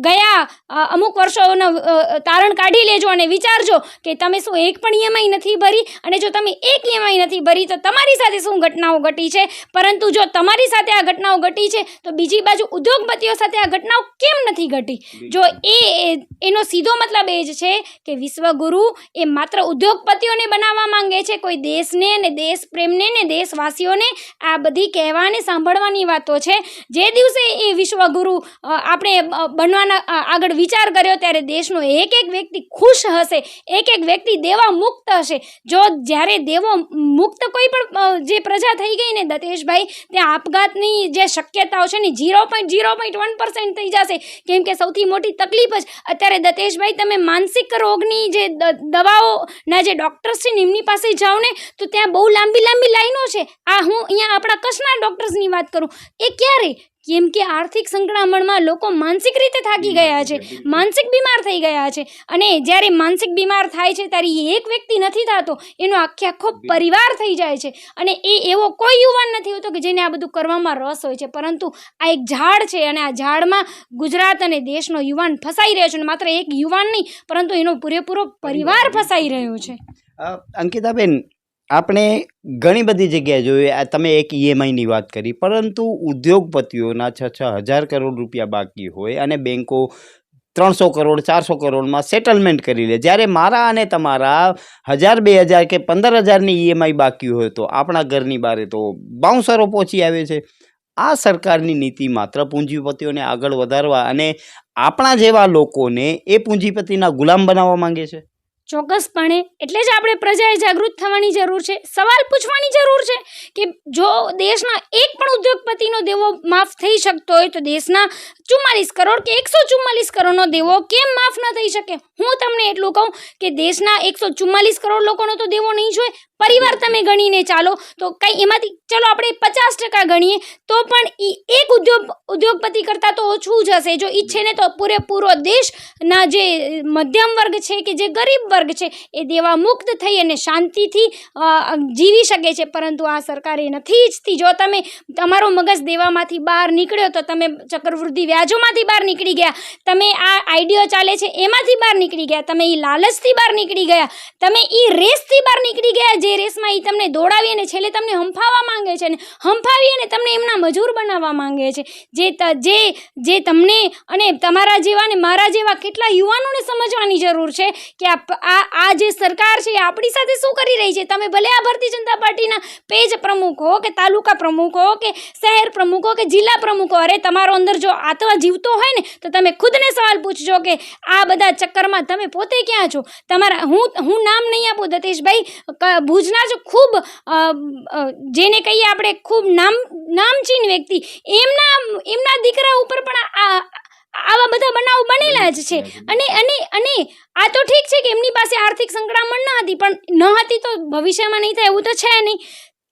ગયા અમુક વર્ષોનું તારણ કાઢી લેજો અને વિચારજો કે તમે શું એક પણ EMI નથી ભરી, અને જો તમે એક EMI નથી ભરી તો તમારી સાથે શું ઘટનાઓ ઘટી છે. પરંતુ જો તમારી સાથે આ ઘટનાઓ ઘટી છે તો બીજી બાજુ ઉદ્યોગપતિઓ સાથે આ ઘટનાઓ કેમ નથી ઘટી? જો એનો સીધો મતલબ એ જ છે કે વિશ્વગુરુ એ માત્ર ઉદ્યોગપતિઓને બનાવવા માંગે છે. કોઈ દેશને અને દેશ પ્રેમને ને દેશવાસીઓને આ બધી કહેવાને સાંભળવાની વાતો છે. જે દિવસે એ વિશ્વગુરુ આપણે બનવાના આગળ વિચાર કર્યો ત્યારે દેશનો એક વ્યક્તિ ખુશ હશે, એક વ્યક્તિ દેવા મુક્ત હશે. જો જ્યારે દેવો મુક્ત કોઈ પણ જે પ્રજા થઈ ગઈ ને દતેશભાઈ, ત્યાં આપઘાતની જે શક્યતાઓ છે ને 0.01% થઈ જશે. કેમ કે સૌથી મોટી તકલીફ જ અત્યારે દતેશભાઈ, તમે માનસિક રોગની જે દવાઓના જે ડૉક્ટર્સ છે ને એમની પાસે જાઓ ને તો ત્યાં બહુ લાંબી લાઈનો છે. હું અહીંયા આપણા કચ્છના ડૉક્ટર્સની વાત કરું, એ ક્યારે? કેમ કે આર્થિક સંકળામણમાં લોકો માનસિક રીતે થાકી ગયા છે, માનસિક બીમાર થઈ ગયા છે. અને જ્યારે માનસિક બીમાર થાય છે ત્યારે એક વ્યક્તિ નથી થતો, એનો આખો પરિવાર થઈ જાય છે. અને એવો કોઈ યુવાન નથી હોતો કે જેને આ બધું કરવામાં રસ હોય છે. પરંતુ આ એક ઝાડ છે અને આ ઝાડમાં ગુજરાત અને દેશનો યુવાન ફસાઈ રહ્યો છે. અને માત્ર એક યુવાન નહીં પરંતુ એનો પૂરેપૂરો પરિવાર ફસાઈ રહ્યો છે. અંકિતાબેન, આપણે ઘણી બધી જગ્યાએ જોઈએ, તમે એક EMIની વાત કરી, પરંતુ ઉદ્યોગપતિઓના 6,000 કરોડ રૂપિયા બાકી હોય અને બેંકો 300 કરોડ 400 કરોડમાં સેટલમેન્ટ કરી લે, જ્યારે મારા અને તમારા 1,000 2,000 કે 15,000ની EMI બાકી હોય તો આપણા ઘરની બારે તો બાઉન્સરો પહોંચી આવે છે. આ સરકારની નીતિ માત્ર પૂંજીપતિઓને આગળ વધારવા અને આપણા જેવા લોકોને એ પૂંજીપતિના ગુલામ બનાવવા માંગે છે. ચોક્કસપણે. એટલે જ આપણે પ્રજાએ જાગૃત થવાની જરૂર છે, સવાલ પૂછવાની જરૂર છે કે જો દેશના એક પણ ઉદ્યોગપતિનો દેવો માફ થઈ શકતો હોય તો દેશના 44 કરોડ કે 144 કરોડનો દેવો કેમ માફ ન થઈ શકે? હું તમને એટલું કહું કે દેશના 144 કરોડ લોકોનો તો દેવો નહીં જોઈએ. પરિવાર તમે ગણીને ચાલો તો કંઈ એમાંથી ચલો આપણે 50% ગણીએ તો પણ એક ઉદ્યોગપતિ કરતાં તો ઓછું જ હશે. જો ઈચ્છે ને તો પૂરેપૂરો દેશના જે મધ્યમ વર્ગ છે કે જે ગરીબ વર્ગ છે એ દેવા મુક્ત થઈ અને શાંતિથી જીવી શકે છે. પરંતુ આ સરકાર એ નથી ઈચ્છતી. જો તમારો મગજ દેવામાંથી બહાર નીકળ્યો તો તમે ચક્રવૃદ્ધિ વ્યાજોમાંથી બહાર નીકળી ગયા, તમે આ આઈડિયો ચાલે છે એમાંથી બહાર નીકળી ગયા, તમે એ લાલચથી બહાર નીકળી ગયા, તમે એ રેસથી બહાર નીકળી ગયા જે રેસમાં એ તમને દોડાવી અને છેલ્લે તમને હંફાવવા માંગે છે, ને હંફાવી અને તમને એમના મજૂર બનાવવા માંગે છે. જે તમને અને તમારા જેવા ને મારા જેવા કેટલા યુવાનોને સમજવાની જરૂર છે કે આ જે સરકાર છે એ આપણી સાથે શું કરી રહી છે. તમે ભલે આ ભારતીય જનતા પાર્ટીના પેજ પ્રમુખ હો કે તાલુકા પ્રમુખ હો કે શહેર પ્રમુખ હો કે જિલ્લા પ્રમુખ હો, અરે તમારો અંદર જો આત્મા જીવતો હોય ને તો તમે ખુદને સવાલ પૂછજો કે આ બધા ચક્કરમાં તમે પોતે ક્યાં છો? હું નામ નહીં આપું દતેશભાઈ, ભુજના જ ખૂબ જેને કહીએ આપણે ખૂબ નામચીન વ્યક્તિ, એમના દીકરા ઉપર પણ આવા બધા બનાવો બનેલા જ છે. અને આ તો ઠીક છે કે એમની પાસે આર્થિક સંકળામણ ન હતી, પણ ન હતી તો ભવિષ્યમાં નહીં થાય એવું તો છે નહીં.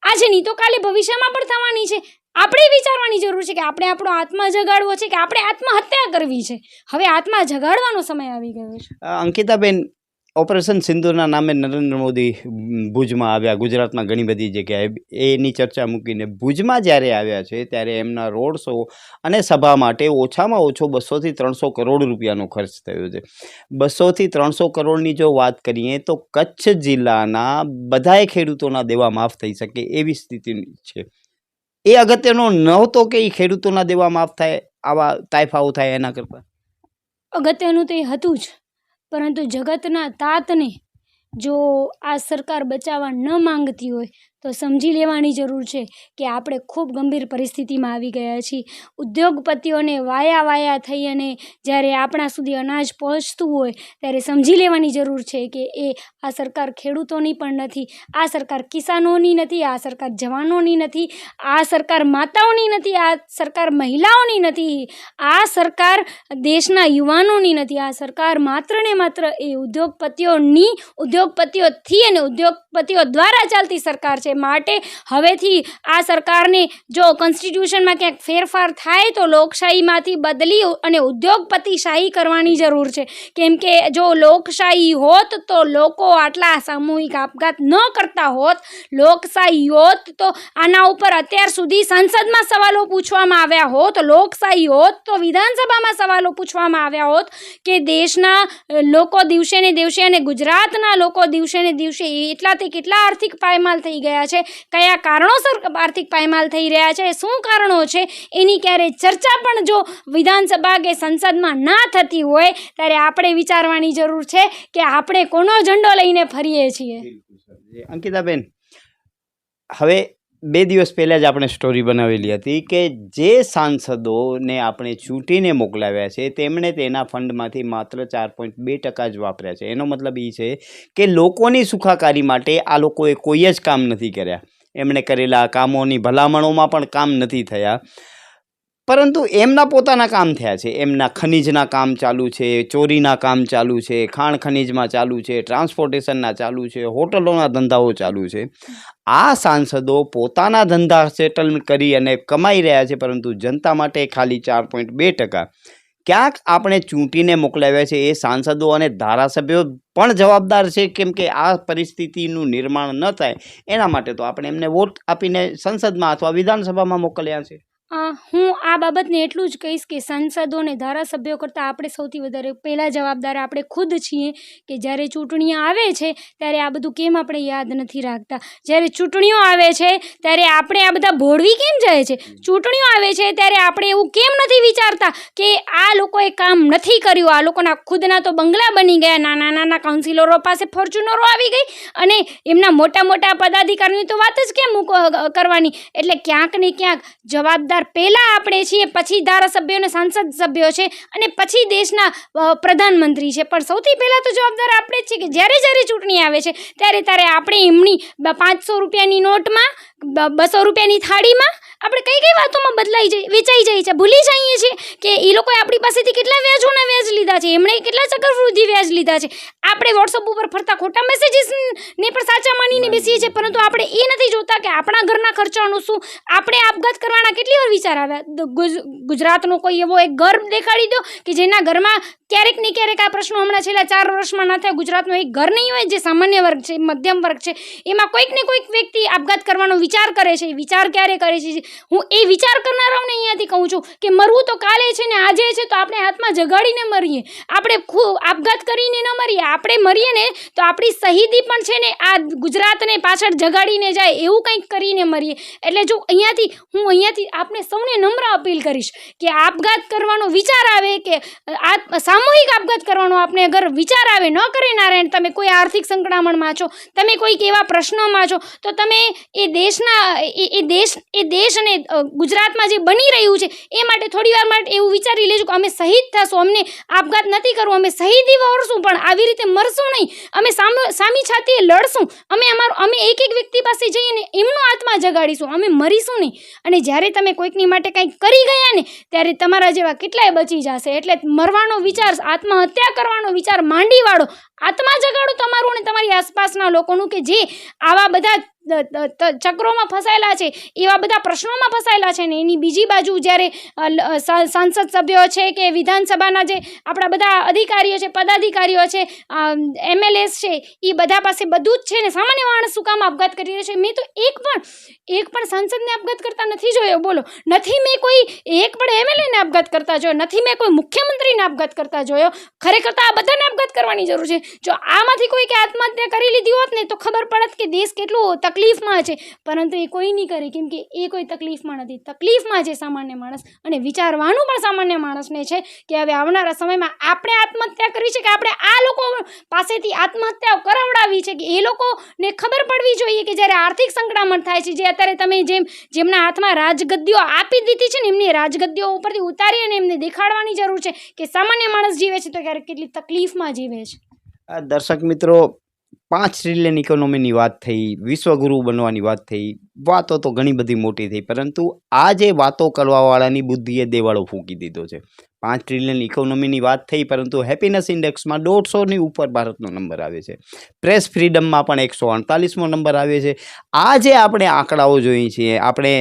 આજે નહીં તો કાલે ભવિષ્યમાં પણ થવાની છે. આપણે વિચારવાની જરૂર છે કે આપણે આપણો આત્મા જગાડવો છે કે આપણે આત્મહત્યા કરવી છે. હવે આત્મા જગાડવાનો સમય આવી ગયો છે. અંકિતાબેન, ઓપરેશન સિંદૂરના નામે નરેન્દ્ર મોદી ભુજમાં આવ્યા, ગુજરાતમાં ઘણી બધી જગ્યાએ એની ચર્ચા મૂકીને ભુજમાં જ્યારે આવ્યા છે ત્યારે એમના રોડ શો અને સભા માટે ઓછામાં ઓછો 200 થી 300 કરોડ રૂપિયાનો ખર્ચ થયો છે. 200 થી 300 કરોડની જો વાત કરીએ તો કચ્છ જિલ્લાના બધાય ખેડૂતોના દેવા માફ થઈ શકે એવી સ્થિતિ છે. એ અગત્યનો નહોતો કે એ ખેડૂતોના દેવા માફ થાય, આવા તાયફાઓ થાય એના કરતાં? અગત્યનું તો એ હતું જ, પરંતુ જગતના તાતને જો આ સરકાર બચાવવા ન માંગતી હોય તો સમજી લેવાની જરૂર છે કે આપણે ખૂબ ગંભીર પરિસ્થિતિમાં આવી ગયા છીએ. ઉદ્યોગપતિઓને વાયા થઈ અને જ્યારે આપણા સુધી અનાજ પહોંચતું હોય ત્યારે સમજી લેવાની જરૂર છે કે આ સરકાર ખેડૂતોની પણ નથી, આ સરકાર કિસાનોની નથી, આ સરકાર જવાનોની નથી, આ સરકાર માતાઓની નથી, આ સરકાર મહિલાઓની નથી, આ સરકાર દેશના યુવાનોની નથી. આ સરકાર માત્ર ને માત્ર એ ઉદ્યોગપતિઓથી અને ઉદ્યોગપતિઓ દ્વારા ચાલતી સરકાર છે. માટે હવેથી આ સરકારને જો કોન્સ્ટિટ્યુશનમાં ક્યાંક ફેરફાર થાય તો લોકશાહીમાંથી બદલી અને ઉદ્યોગપતિશાહી કરવાની જરૂર છે. કેમ કે જો લોકશાહી હોત તો લોકો આટલા સામૂહિક આપઘાત ન કરતા હોત. લોકશાહી હોત તો આના ઉપર અત્યાર સુધી સંસદમાં સવાલો પૂછવામાં આવ્યા હોત. લોકશાહી હોત તો વિધાનસભામાં સવાલો પૂછવામાં આવ્યા હોત કે દેશના લોકો દિવસે ને દિવસે અને ગુજરાતના લોકો દિવસે ને દિવસે કેટલા આર્થિક પાયમાલ થઈ ગયા છે, કયા કારણોસર આર્થિક પાયમાલ થઈ રહ્યા છે, શું કારણો છે, એની ક્યારે ચર્ચા પણ જો વિધાનસભા કે સંસદમાં ના થતી હોય ત્યારે આપણે વિચારવાની જરૂર છે કે આપણે કોનો ઝંડો લઈને ફરીએ છીએ. અંકિતાબેન, હવે 2 દિવસ પહેલાં જ આપણે સ્ટોરી બનાવેલી હતી કે જે સાંસદોને આપણે ચૂંટીને મોકલાવ્યા છે તેમણે તેના ફંડમાંથી માત્ર 4.2% જ વાપર્યા છે. એનો મતલબ એ છે કે લોકોની સુખાકારી માટે આ લોકોએ કોઈ જ કામ નથી કર્યા. એમણે કરેલા કામોની ભલામણોમાં પણ કામ નથી થયા, પરંતુ એમના પોતાના કામ થયા છે. એમના ખનીજના કામ ચાલુ છે, ચોરીના કામ ચાલુ છે, ખાણ ખનીજમાં ચાલુ છે, ટ્રાન્સપોર્ટેશનના ચાલુ છે, હોટલોના ધંધાઓ ચાલુ છે. આ સાંસદો પોતાના ધંધા સેટલ કરી અને કમાઈ રહ્યા છે, પરંતુ જનતા માટે ખાલી 4.2%. ક્યાંક આપણે ચૂંટીને મોકલાવ્યા છે એ સાંસદો અને ધારાસભ્યો પણ જવાબદાર છે, કેમ કે આ પરિસ્થિતિનું નિર્માણ ન થાય એના માટે તો આપણે એમને વોટ આપીને સંસદમાં અથવા વિધાનસભામાં મોકલ્યા છે. હું આ બાબતને એટલું જ કહીશ કે સાંસદો અને ધારાસભ્યો કરતાં આપણે સૌથી વધારે પહેલાં જવાબદાર આપણે ખુદ છીએ કે જ્યારે ચૂંટણીઓ આવે છે ત્યારે આ બધું કેમ આપણે યાદ નથી રાખતા. જ્યારે ચૂંટણીઓ આવે છે ત્યારે આપણે આ બધા ભોળવી કેમ જાય છે. ચૂંટણીઓ આવે છે ત્યારે આપણે એવું કેમ નથી વિચારતા કે આ લોકોએ કામ નથી કર્યું, આ લોકોના ખુદના તો બંગલા બની ગયા, નાના કાઉન્સિલરો પાસે ફોર્ચ્યુનરો આવી ગઈ અને એમના મોટા પદાધિકારીની તો વાત જ કેમ કરવાની. એટલે ક્યાંક ને ક્યાંક જવાબદાર પહેલાં આપણે છીએ, પછી ધારાસભ્યો અને સાંસદ સભ્યો છે અને પછી દેશના પ્રધાનમંત્રી છે. પણ સૌથી પહેલાં તો જવાબદાર આપણે જ છીએ કે જ્યારે ચૂંટણી આવે છે ત્યારે આપણે એમની 500 રૂપિયાની નોટમાં, 200 રૂપિયાની થાળીમાં આપણે કઈ વાતોમાં વેચાઈ જાય છે, ભૂલી જઈએ છીએ કે એ લોકોએ આપણી પાસેથી કેટલા વ્યાજ લીધા છે, એમણે કેટલા ચક્રવૃદ્ધિ વ્યાજ લીધા છે. આપણે વોટ્સઅપ ઉપર ફરતા ખોટા મેસેજીસને પણ સાચા માનીને બેસીએ છીએ, પરંતુ આપણે એ નથી જોતા કે આપણા ઘરના ખર્ચાનું શું. આપણે આપઘાત કરવાના કેટલી વાર વિચાર આવ્યા. ગુજરાતનો કોઈ એવો એક ઘર દેખાડી દો કે જેના ઘરમાં ક્યારેક ને ક્યારેક આ પ્રશ્નો હમણાં છેલ્લા 4 વર્ષમાં ના થયા. ગુજરાતનો એક ઘર નહીં હોય જે સામાન્ય વર્ગ છે, મધ્યમ વર્ગ છે, એમાં કોઈક ને કોઈક વ્યક્તિ આપઘાત કરવાનો વિચાર કરે છે. વિચાર ક્યારે કરે છે? હું એ વિચાર કરનારાઓને અહીંયાથી કહું છું કે મરવું તો કાલે છે ને આજે છે, તો આપણે હાથમાં જગાડીને મરીએ. આપણે આપઘાત કરીને ન મરીએ. આપણે મરીએ ને તો આપણી શહીદી પણ છે ને આ ગુજરાતને પાછળ જગાડીને જાય એવું કંઈક કરીને મરીએ. એટલે જો અહીંયાથી આપણે સૌને નમ્ર અપીલ કરીશ કે આપઘાત કરવાનો વિચાર આવે કે સામૂહિક આપઘાત કરવાનો આપણે અગર વિચાર આવે, ન કરે નારાયણ, તમે કોઈ આર્થિક સંકળામણમાં છો, તમે કોઈક એવા પ્રશ્નોમાં છો, તો તમે એ દેશ અને ગુજરાતમાં જે બની રહ્યું છે એ માટે થોડી વાર માટે એવું વિચારી લેજો કે અમે શહીદ થશું, અમને આપઘાત નથી કરવો, અમે શહીદી વહોરશું, પણ આવી રીતે મરશું નહીં. અમે સામી છાતીએ લડશું. અમે એક વ્યક્તિ પાસે જઈને એમનો આત્મા જગાડીશું, અમે મરીશું નહીં. અને જ્યારે તમે કોઈકની માટે કંઈક કરી ગયા ને ત્યારે તમારા જેવા કેટલાય બચી જશે. એટલે મરવાનો વિચાર, આત્મહત્યા કરવાનો વિચાર માંડી વાળો, આત્મા જગાડો તમારું અને તમારી આસપાસના લોકોનું કે જે આવા બધા ચક્રોમાં ફસાયેલા છે, એવા બધા પ્રશ્નોમાં ફસાયેલા છે ને એની બીજી બાજુ જ્યારે સાંસદ સભ્યો છે કે વિધાનસભાના જે આપણા બધા અધિકારીઓ છે, પદાધિકારીઓ છે, MLAs છે, એ બધા પાસે બધું જ છે ને સામાન્ય માણસ શું કામ આપઘાત કરી રહ્યો છે? મેં તો એક પણ સાંસદને આપઘાત કરતા નથી જોયો. બોલો, નથી મેં કોઈ એક પણ MLAને આપઘાત કરતા જોયો, નથી મેં કોઈ મુખ્યમંત્રીને આપઘાત કરતા જોયો. ખરેખર તો આ બધાને આપઘાત કરવાની જરૂર છે. જો આમાંથી કોઈ કે આત્મહત્યા કરી લીધી હોત ને તો ખબર પડત કે દેશ કેટલો તકલીફમાં છે, પરંતુ એ કોઈ નહીં કરે, કેમ કે એ કોઈ તકલીફમાં નથી. તકલીફમાં છે સામાન્ય માણસ, અને વિચારવાનું પણ સામાન્ય માણસને છે કે હવે આવનારા સમયમાં આપણે આત્મહત્યા કરવી છે કે આપણે આ લોકો પાસેથી આત્મહત્યાઓ કરાવડાવી છે, કે એ લોકોને ખબર પડવી જોઈએ કે જ્યારે આર્થિક સંકળામણ થાય છે, જે અત્યારે તમે જેમના હાથમાં રાજગદ્દીઓ આપી દીધી છે ને એમની રાજગદ્દીઓ ઉપરથી ઉતારી અને એમને દેખાડવાની જરૂર છે કે સામાન્ય માણસ જીવે છે તો ક્યારેક કેટલી તકલીફમાં જીવે છે. દર્શક મિત્રો, 5 ટ્રિલિયન ઇકોનોમીની વાત થઈ, વિશ્વગુરુ બનવાની વાત થઈ, વાતો તો ઘણી બધી મોટી થઈ, પરંતુ આ જે વાતો કરવાવાળાની બુદ્ધિએ દેવાળો ફૂંકી દીધો છે. 5 ટ્રિલિયન ઇકોનોમીની વાત થઈ, પરંતુ હેપીનેસ ઇન્ડેક્સમાં 150ની ઉપર ભારતનો નંબર આવે છે. પ્રેસ ફ્રીડમમાં પણ 148મો નંબર આવે છે. આ જે આપણે આંકડાઓ જોઈએ છીએ, આપણે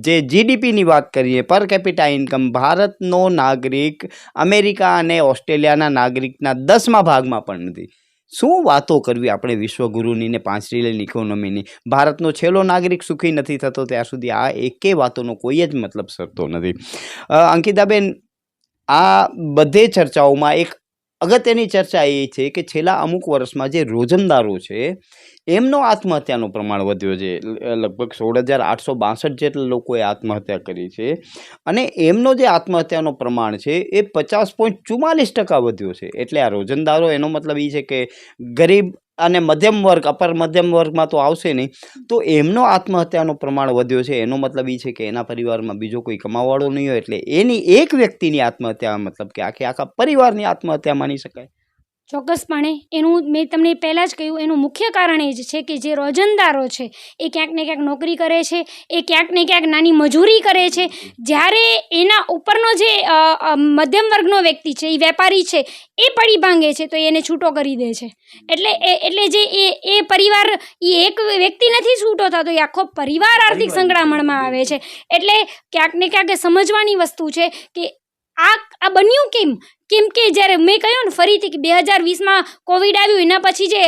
જે GDPની વાત કરીએ, પર કેપિટા ઇન્કમ, ભારતનો નાગરિક અમેરિકા અને ઓસ્ટ્રેલિયાના નાગરિકના 10મા ભાગમાં પણ નથી. શું વાતો કરવી આપણે વિશ્વગુરુની ને 5 ટ્રિલિયન ઇકોનોમીની? ભારતનો છેલ્લો નાગરિક સુખી નથી થતો ત્યાં સુધી આ એકે વાતોનો કોઈ જ મતલબ સરતો નથી. અંકિતાબેન, આ બધે ચર્ચાઓમાં એક અગત્યની ચર્ચા એ છે કે છેલ્લા અમુક વર્ષમાં જે રોજમદારો છે એમનો આત્મહત્યાનું પ્રમાણ વધ્યો છે. લગભગ 16,862 જેટલા લોકોએ આત્મહત્યા કરી છે, અને એમનો જે આત્મહત્યાનો પ્રમાણ છે એ 50.44% વધ્યો છે. એટલે આ રોજમદારો, એનો મતલબ એ છે કે ગરીબ અને મધ્યમ વર્ગ, અપર મધ્યમ વર્ગમાં તો આવશે નહીં, તો એમનો આત્મહત્યાનો પ્રમાણ વધ્યો છે. એનો મતલબ એ છે કે એના પરિવારમાં બીજો કોઈ કમાવાળો નહીં હોય, એટલે એની એક વ્યક્તિની આત્મહત્યા મતલબ કે આખા પરિવારની આત્મહત્યા માની શકાય. ચોક્કસપણે એનું મેં તમને પહેલાં જ કહ્યું, એનું મુખ્ય કારણ એ જ છે કે જે રોજંદારો છે એ ક્યાંક ને ક્યાંક નોકરી કરે છે, એ ક્યાંક ને ક્યાંક નાની મજૂરી કરે છે. જ્યારે એના ઉપરનો જે મધ્યમ વર્ગનો વ્યક્તિ છે, એ વેપારી છે, એ પડી ભાંગે છે તો એને છૂટો કરી દે છે. એટલે જે એ પરિવાર, એ એક વ્યક્તિ નથી છૂટો થતો, એ આખો પરિવાર આર્થિક સંકળામણમાં આવે છે. એટલે ક્યાંક ને ક્યાંક સમજવાની વસ્તુ છે કે આ બન્યું કેમ કે જ્યારે મેં કહ્યું ને ફરીથી કે 2020માં કોવિડ આવ્યું, એના પછી જે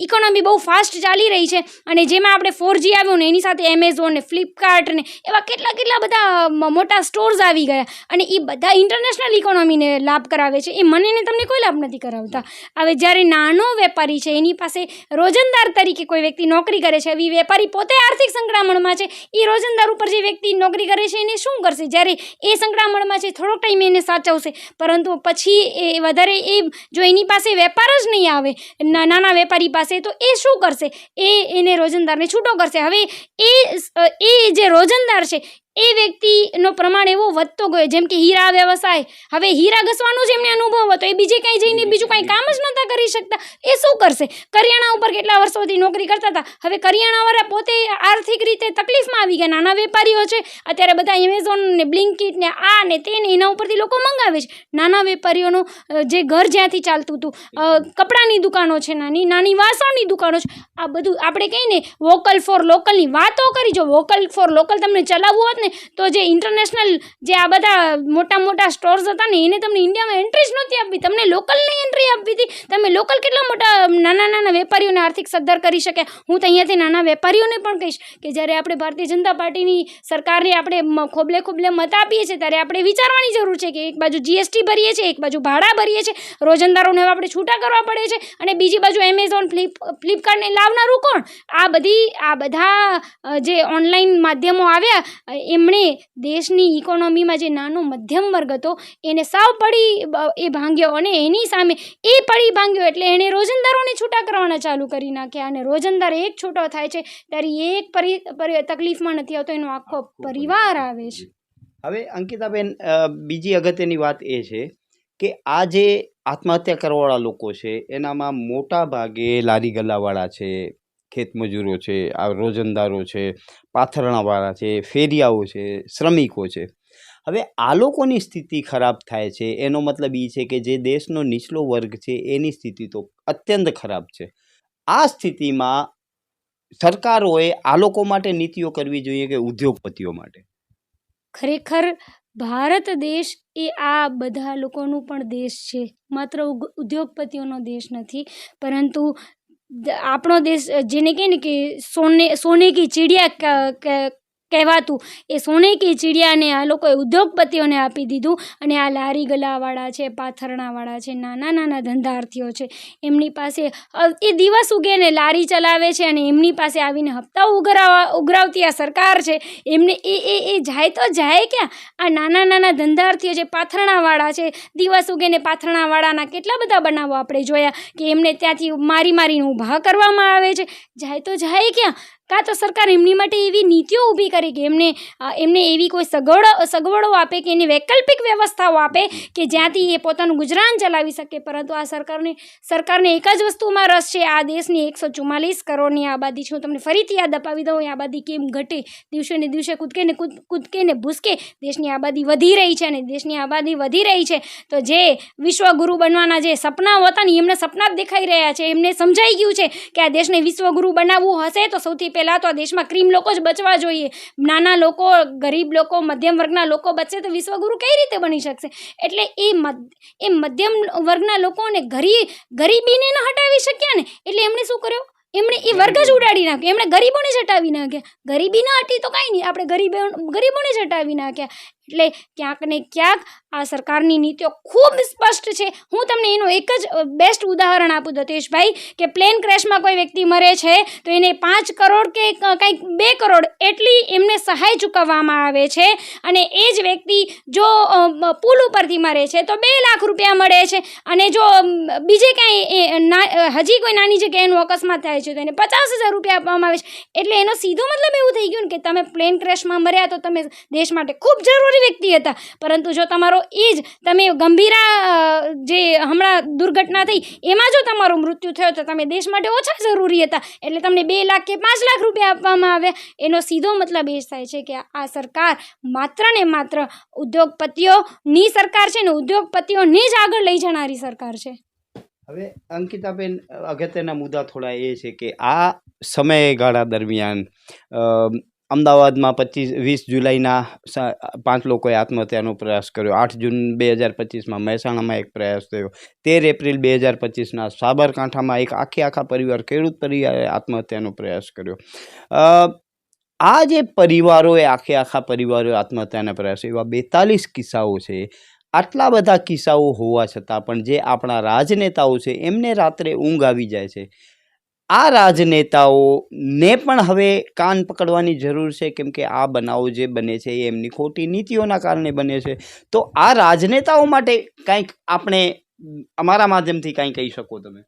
ઇકોનોમી બહુ ફાસ્ટ ચાલી રહી છે, અને જેમાં આપણે 4G આવ્યું ને એની સાથે એમેઝોન ને ફ્લિપકાર્ટ ને એવા કેટલા બધા મોટા સ્ટોર્સ આવી ગયા, અને એ બધા ઇન્ટરનેશનલ ઇકોનોમીને લાભ કરાવે છે. એ મને ને તમને કોઈ લાભ નથી કરાવતા. હવે જ્યારે નાનો વેપારી છે, એની પાસે રોજંદાર તરીકે કોઈ વ્યક્તિ નોકરી કરે છે, એ વેપારી પોતે આર્થિક સંકળામણમાં છે, એ રોજંદાર ઉપર જે વ્યક્તિ નોકરી કરે છે એને શું કરશે? જ્યારે એ સંકળામણમાં છે, થોડોક ટાઈમ એને સાચવશે, પરંતુ પછી એ વધારે જો એની પાસે વેપાર જ નહીં આવે નાના વેપારી પાસે, તો એ શું કરશે? એને રોજંદારને છૂટો કરશે. હવે એ જે રોજંદાર છે એ વ્યક્તિનો પ્રમાણ એવો વધતો ગયો, જેમ કે હીરા વ્યવસાય. હવે હીરા ઘસવાનો જ એમને અનુભવ હતો, એ બીજે કાંઈ જઈને બીજું કાંઈ કામ જ નહોતા કરી શકતા. એ શું કરશે? કરિયાણા ઉપર કેટલા વર્ષોથી નોકરી કરતા હતા, હવે કરિયાણાવાળા પોતે આર્થિક રીતે તકલીફમાં આવી ગયા. નાના વેપારીઓ છે, અત્યારે બધા એમેઝોન ને બ્લિંકિટ ને આ ને તે ને એના ઉપરથી લોકો મંગાવે છે. નાના વેપારીઓનું જે ઘર જ્યાંથી ચાલતું હતું, કપડાની દુકાનો છે, નાની વાસણની દુકાનો છે, આ બધું આપણે કહીએ ને વોકલ ફોર લોકલની વાતો કરી. જો વોકલ ફોર લોકલ તમને ચલાવવું હોત ને તો જે ઇન્ટરનેશનલ જે આ બધા મોટા સ્ટોર્સ હતા ને એને તમને ઇન્ડિયામાં એન્ટ્રી જ નહોતી આપવી, તમને લોકલની એન્ટ્રી આપવી હતી. તમે લોકલ કેટલા મોટા નાના વેપારીઓને આર્થિક સદ્ધર કરી શકે. હું તો અહીંયાથી નાના વેપારીઓને પણ કહીશ કે જ્યારે આપણે ભારતીય જનતા પાર્ટીની સરકારને આપણે ખોબલે મત આપીએ છીએ, ત્યારે આપણે વિચારવાની જરૂર છે કે એક બાજુ GST ભરીએ છીએ, એક બાજુ ભાડા ભરીએ છીએ, રોજંદારોને આપણે છૂટા કરવા પડે છે, અને બીજી બાજુ એમેઝોન ફ્લિપકાર્ટને લાવનારું કોણ? આ બધા જે ઓનલાઈન માધ્યમો આવ્યા, એમણે દેશની ઇકોનોમીમાં જે નાનો મધ્યમ વર્ગ હતો એને સાવ પડી ભાંગ્યો, અને એની સામે એ પડી ભાંગ્યો એટલે એણે રોજંદારોને છૂટા કરવાના ચાલુ કરી નાખ્યા. અને રોજંદાર એક છૂટો થાય છે ત્યારે એક તકલીફમાં નથી આવતો, એનો આખો પરિવાર આવે છે. હવે અંકિતાબેન, બીજી અગત્યની વાત એ છે કે આ જે આત્મહત્યા કરવાવાળા લોકો છે એનામાં મોટા ભાગે લારી ગલ્લાવાળા છે, ખેતમજૂરો છે, આ રોજંદારો છે, પાથરણાવાળા છે, ફેરિયાઓ છે, શ્રમિકો છે. હવે આ લોકોની સ્થિતિ ખરાબ થાય છે, એનો મતલબ એ છે કે જે દેશનો નીચલો વર્ગ છે એની સ્થિતિ તો અત્યંત ખરાબ છે. આ સ્થિતિમાં સરકારોએ આ લોકો માટે નીતિઓ કરવી જોઈએ કે ઉદ્યોગપતિઓ માટે? ખરેખર ભારત દેશ એ આ બધા લોકોનું પણ દેશ છે, માત્ર ઉદ્યોગપતિઓનો દેશ નથી. પરંતુ આપણો દેશ જેને કહે ને કે સોને કી ચીડિયા કહેવાતું, એ સોને કી ચીડિયાને આ લોકોએ ઉદ્યોગપતિઓને આપી દીધું. અને આ લારી ગલાવાળા છે, પાથરણાવાળા છે, નાના નાના ધંધાર્થીઓ છે, એમની પાસે એ દિવસ ઉગે ને લારી ચલાવે છે અને એમની પાસે આવીને હપ્તા ઉઘરાવતી આ સરકાર છે. એમને એ જાય તો જાય ક્યાં? આ નાના નાના ધંધાર્થીઓ છે, પાથરણાવાળા છે, દિવસ ઉગે ને પાથરણાવાળાના કેટલા બધા બનાવો આપણે જોયા કે એમને ત્યાંથી મારીને ઊભા કરવામાં આવે છે. જાય તો જાય ક્યાં? કાં તો સરકાર એમની માટે એવી નીતિઓ ઊભી કરે કે એમને એવી કોઈ સગવડો આપે કે એની વૈકલ્પિક વ્યવસ્થાઓ આપે કે જ્યાંથી એ પોતાનું ગુજરાન ચલાવી શકે. પરંતુ આ સરકારને એક જ વસ્તુમાં રસ છે. આ દેશની 144 કરોડની આબાદી છે. હું તમને ફરીથી યાદ અપાવી દઉં, એ આબાદી કેમ ઘટે? દિવસે ને દિવસે કૂદકે ને ભૂસકે દેશની આબાદી વધી રહી છે. અને દેશની આબાદી વધી રહી છે તો જે વિશ્વગુરુ બનવાના જે સપનાઓ હતા ને એમને સપના જ દેખાઈ રહ્યા છે. એમને સમજાઈ ગયું છે કે આ દેશને વિશ્વગુરુ બનાવવું હશે તો સૌથી પહેલાં તો આ દેશમાં ક્રીમ લોકો જ બચવા જોઈએ. નાના લોકો, ગરીબ લોકો, મધ્યમ વર્ગના લોકો બચશે તો વિશ્વગુરુ કઈ રીતે બની શકશે? એટલે એ મધ્યમ વર્ગના લોકોને ગરીબીને ન હટાવી શક્યા ને, એટલે એમણે શું કર્યું? એમણે એ વર્ગ જ ઉડાડી નાખ્યો. એમણે ગરીબોને જ હટાવી નાખ્યા. ગરીબી ન હટી તો કાંઈ નહીં, આપણે ગરીબોને જ હટાવી નાખ્યા. એટલે ક્યાંક ને ક્યાંક આ સરકારની નીતિઓ ખૂબ સ્પષ્ટ છે. હું તમને એનું એક જ બેસ્ટ ઉદાહરણ આપું દતેશભાઈ, કે પ્લેન ક્રેશમાં કોઈ વ્યક્તિ મરે છે તો એને 5 કરોડ કે કંઈક 2 કરોડ એટલી એમને સહાય ચૂકવવામાં આવે છે. અને એ જ વ્યક્તિ જો પુલ ઉપરથી મરે છે તો 2 લાખ રૂપિયા મળે છે. અને જો બીજે કાંઈ હજી કોઈ નાની જગ્યાએ એનું અકસ્માત થાય છે તો એને 50,000 રૂપિયા આપવામાં આવે છે. એટલે એનો સીધો મતલબ એવું થઈ ગયું ને કે તમે પ્લેન ક્રેશમાં મર્યા તો તમે દેશ માટે ખૂબ જરૂરી વ્યક્તિ હતા. પરંતુ જો તમારો તમે ગંભીરા જે હમણાં દુર્ઘટના થઈ એમાં જો તમારું મૃત્યુ થયો તો તમે દેશ માટે ઓછા જરૂરી હતા. એટલે તમને 2 લાખ કે 5 લાખ રૂપિયા આપવામાં આવ્યા. એનો સીધો મતલબ એ થાય છે કે આ સરકાર માત્ર ને માત્ર ઉદ્યોગપતિઓની સરકાર છે ને ઉદ્યોગપતિઓને જ આગળ લઈ જનારી સરકાર છે. હવે અંકિતાબેન, અગત્યના મુદ્દા થોડા એ છે કે આ સમયગાળા દરમિયાન અમદાવાદમાં 20 જુલાઈના 5 લોકોએ આત્મહત્યાનો પ્રયાસ કર્યો. 8 જૂન 2025માં મહેસાણામાં એક પ્રયાસ થયો. 13 એપ્રિલ 2025ના સાબરકાંઠામાં એક આખા પરિવાર, ખેડૂત પરિવારે આત્મહત્યાનો પ્રયાસ કર્યો. આ જે પરિવારોએ આખા પરિવારોએ આત્મહત્યાના પ્રયાસ, એવા 42 કિસ્સાઓ છે. આટલા બધા કિસ્સાઓ હોવા છતાં પણ જે આપણા રાજનેતાઓ છે એમને રાત્રે ઊંઘ આવી જાય છે. આ રાજનેતાઓને પણ હવે કાન પકડવાની જરૂર છે, કેમ કે આ બનાવો જે બને છે એ એમની ખોટી નીતિઓના કારણે બને છે. તો આ રાજનેતાઓ માટે કંઈક આપણે અમારા માધ્યમથી કંઈ કહી શકો તમે?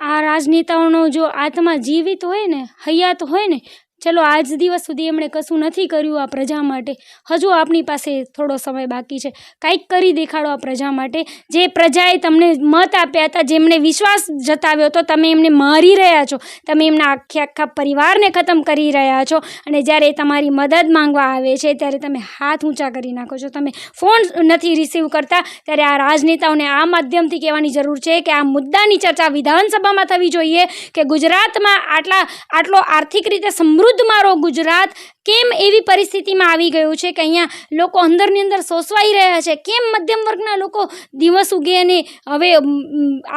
આ રાજનેતાઓનો જો આત્મા જીવિત હોય ને, હયાત હોય ને, ચલો આજ દિવસ સુધી એમણે કશું નથી કર્યું આ પ્રજા માટે, હજુ આપણી પાસે થોડો સમય બાકી છે. કંઈક કરી દેખાડો આ પ્રજા માટે. જે પ્રજાએ તમને મત આપ્યા હતા, જેમણે વિશ્વાસ જતાવ્યો હતો, તમે એમને મારી રહ્યા છો. તમે એમના આખા પરિવારને ખતમ કરી રહ્યા છો. અને જ્યારે તમારી મદદ માંગવા આવે છે ત્યારે તમે હાથ ઊંચા કરી નાખો છો, તમે ફોન નથી રિસીવ કરતા. ત્યારે આ રાજનેતાઓને આ માધ્યમથી કહેવાની જરૂર છે કે આ મુદ્દાની ચર્ચા વિધાનસભામાં થવી જોઈએ કે ગુજરાતમાં આટલો આર્થિક રીતે સમૃદ્ધ મારો ગુજરાત કેમ એવી પરિસ્થિતિમાં આવી ગયું છે કે અહીંયા લોકો અંદરની અંદર સોસવાઈ રહ્યા છે? કેમ મધ્યમ વર્ગના લોકો દિવસ ઉગે અને હવે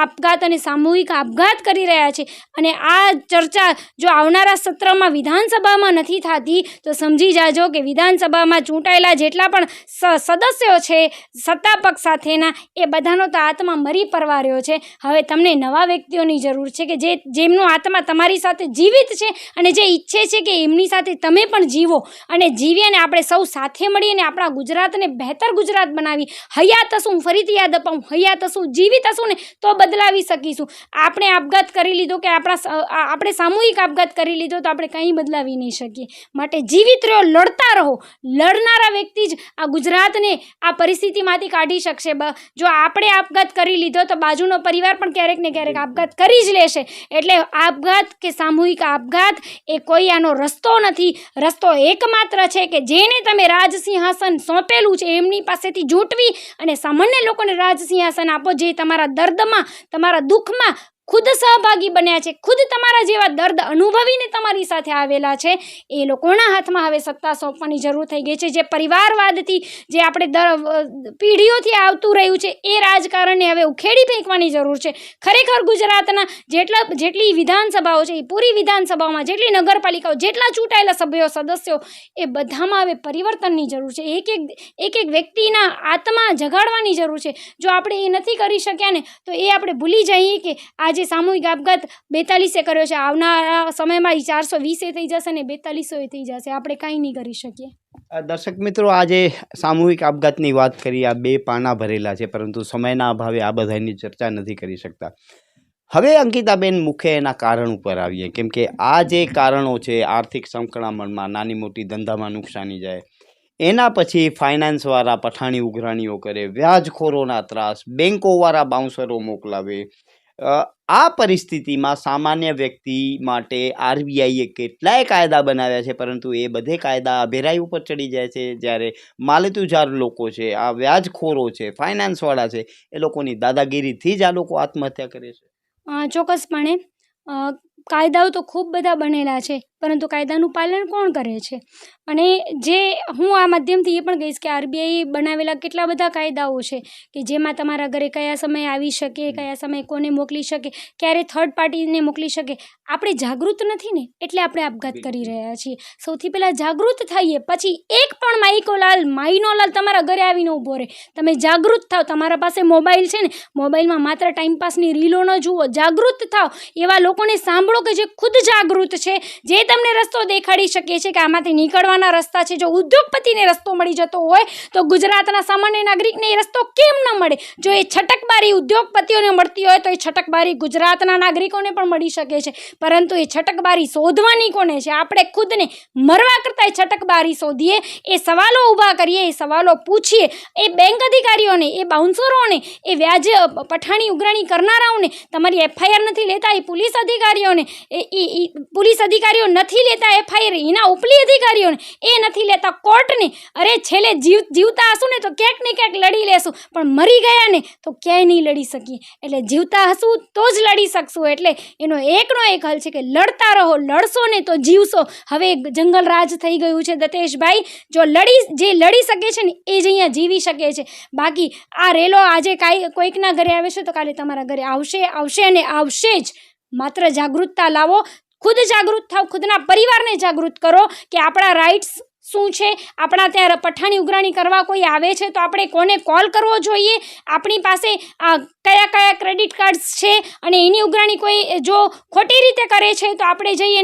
આપઘાત અને સામૂહિક આપઘાત કરી રહ્યા છે? અને આ ચર્ચા જો આવનારા સત્રમાં વિધાનસભામાં નથી થતી તો સમજી જાજો કે વિધાનસભામાં ચૂંટાયેલા જેટલા પણ સદસ્યો છે સત્તા પક્ષ સાથેના, એ બધાનો તો આત્મા મરી પરવાર્યો છે. હવે તમને નવા વ્યક્તિઓની જરૂર છે કે જેમનો આત્મા તમારી સાથે જીવિત છે અને જે ઈચ્છે છે કે એમની સાથે તમે પણ જીવો અને જીવીએ અને આપણે સૌ સાથે મળીને આપણા ગુજરાતને બહેતર ગુજરાત બનાવી. હયાત હશું, ફરીથી યાદ અપાવું, હયાત હશું, જીવિત હશું ને તો બદલાવી શકીશું. આપણે આપઘાત કરી લીધો કે આપણે સામૂહિક આપઘાત કરી લીધો તો આપણે કંઈ બદલાવી નહીં શકીએ. માટે જીવિત રહો, લડતા રહો. લડનારા વ્યક્તિ જ આ ગુજરાતને આ પરિસ્થિતિમાંથી કાઢી શકશે. જો આપણે આપઘાત કરી લીધો તો બાજુનો પરિવાર પણ ક્યારેક ને ક્યારેક આપઘાત કરી જ લેશે. એટલે આપઘાત કે સામૂહિક આપઘાત એ કોઈ આનો રસ્તો નથી. રસ્તો એકમાત્ર છે કે જેને તમે રાજસિંહાસન સોંપેલું છે એમની પાસેથી ઝૂંટવી અને સામાન્ય લોકોને રાજસિંહાસન આપો, જે તમારા દર્દમાં, તમારા દુઃખમાં ખુદ સહભાગી બન્યા છે, ખુદ તમારા જેવા દર્દ અનુભવીને તમારી સાથે આવેલા છે, એ લોકોના હાથમાં હવે સત્તા સોંપવાની જરૂર થઈ ગઈ છે. જે પરિવારવાદથી જે આપણે પેઢીઓથી આવતું રહ્યું છે એ રાજકારણને હવે ઉખેડી ફેંકવાની જરૂર છે. ખરેખર ગુજરાતના જેટલી વિધાનસભાઓ છે એ પૂરી વિધાનસભાઓમાં જેટલી નગરપાલિકાઓ જેટલા ચૂંટાયેલા સભ્યો સદસ્યો એ બધામાં હવે પરિવર્તનની જરૂર છે. એક વ્યક્તિના આત્મા જગાડવાની જરૂર છે. જો આપણે એ નથી કરી શક્યા ને તો એ આપણે ભૂલી જઈએ કે આજે સામૂહિક આપઘાત 42 કર્યો છે, આવનારા સમયમાં 420 થઈ જશે ને 42 થઈ જશે. આપણે કાંઈ નહીં કરી શકીએ. દર્શક મિત્રો, આજે સામૂહિક આપઘાતની વાત કરી, આ 2 પાના ભરેલા છે, પરંતુ સમયના અભાવે આ બધાની ચર્ચા નથી કરી શકતા. હવે અંકિતાબેન મુખ્ય એના કારણ ઉપર આવીએ, કેમ કે આ જે કારણો છે, આર્થિક સંકળામણમાં નાની મોટી ધંધામાં નુકસાની જાય, એના પછી ફાઇનાન્સવાળા પઠાણી ઉઘરાણીઓ કરે, વ્યાજખોરોના ત્રાસ, બેંકોવાળા બાઉન્સરો મોકલાવે. આ પરિસ્થિતિમાં સામાન્ય વ્યક્તિ માટે આરબીઆઈએ કેટલાય કાયદા બનાવ્યા છે, પરંતુ એ બધે કાયદા અભેરાઈ ઉપર ચડી જાય છે, જ્યારે માલેતુજાર લોકો છે, આ વ્યાજખોરો છે, ફાઇનાન્સવાળા છે, એ લોકોની દાદાગીરીથી જ આ લોકો આત્મહત્યા કરે છે. ચોક્કસપણે કાયદાઓ તો ખૂબ બધા બનેલા છે, પરંતુ કાયદાનું પાલન કોણ કરે છે? અને હું આ માધ્યમથી એ પણ કહીશ કે આરબીઆઈ બનાવેલા કેટલા બધા કાયદાઓ છે કે જેમાં તમારા ઘરે કયા સમયે આવી શકે, કયા સમયે કોને મોકલી શકે, ક્યારે થર્ડ પાર્ટીને મોકલી શકે. આપણે જાગૃત નથી ને એટલે આપણે આપઘાત કરી રહ્યા છીએ. સૌથી પહેલાં જાગૃત થઈએ, પછી એક પણ માઈનો લાલ તમારા ઘરે આવીને ઊભો રહે. તમે જાગૃત થાવ. તમારા પાસે મોબાઈલ છે ને, મોબાઈલમાં માત્ર ટાઈમપાસની રીલો ન જુઓ, જાગૃત થાવ. એવા લોકોને સાંભળો કે જે ખુદ જાગૃત છે, જે તમને રસ્તો દેખાડી શકે છે કે આમાંથી નીકળવાના રસ્તા છે. જો ઉદ્યોગપતિને રસ્તો મળી જતો હોય તો ગુજરાતના સામાન્ય નાગરિકને એ રસ્તો કેમ ન મળે? જો એ છટકબારી ઉદ્યોગપતિઓને મળતી હોય તો એ છટકબારી ગુજરાતના નાગરિકોને પણ મળી શકે છે, પરંતુ એ છટકબારી શોધવાની કોને છે? આપણે ખુદને. મરવા કરતાં એ છટકબારી શોધીએ, એ સવાલો ઊભા કરીએ, એ સવાલો પૂછીએ. એ બેંક અધિકારીઓને, એ બાઉન્સરોને, એ વ્યાજ પઠાણી ઉઘરાણી કરનારાઓને તમારી એફઆઈઆર નથી લેતા, એ પોલીસ અધિકારીઓને, પોલીસ અધિકારીઓ નથી લેતા એફઆઈઆર, એના ઉપલી અધિકારીઓને એ નથી લેતા કોર્ટને. અરે છેલ્લે જીવતા હશું ને તો ક્યાંક ને ક્યાંક લડી લેશું, પણ મરી ગયા ને તો ક્યાંય નહીં લડી શકીએ. એટલે જીવતા હશું તો જ લડી શકશું. એટલે એનો એકનો એક હલ છે કે લડતા રહો. લડશો ને તો જીવશો. હવે જંગલ રાજ થઈ ગયું છે દતેશભાઈ. જે લડી શકે છે ને એ જ અહીંયા જીવી શકે છે. બાકી આ રેલો આજે કોઈકના ઘરે આવે છે તો કાલે તમારા ઘરે આવશે અને આવશે જ. માત્ર જાગૃતતા લાવો. ખુદ જાગૃત થાવ, ખુદના પરિવારને જાગૃત કરો કે આપણા રાઇટ્સ શું છે. આપણા ત્યાં પઠાણી ઉઘરાણી કરવા કોઈ આવે છે તો આપણે કોને કોલ કરવો જોઈએ? આપણી પાસે કયા ક્રેડિટ કાર્ડ્સ છે અને એની ઉઘરાણી કોઈ જો ખોટી રીતે કરે છે તો આપણે જઈ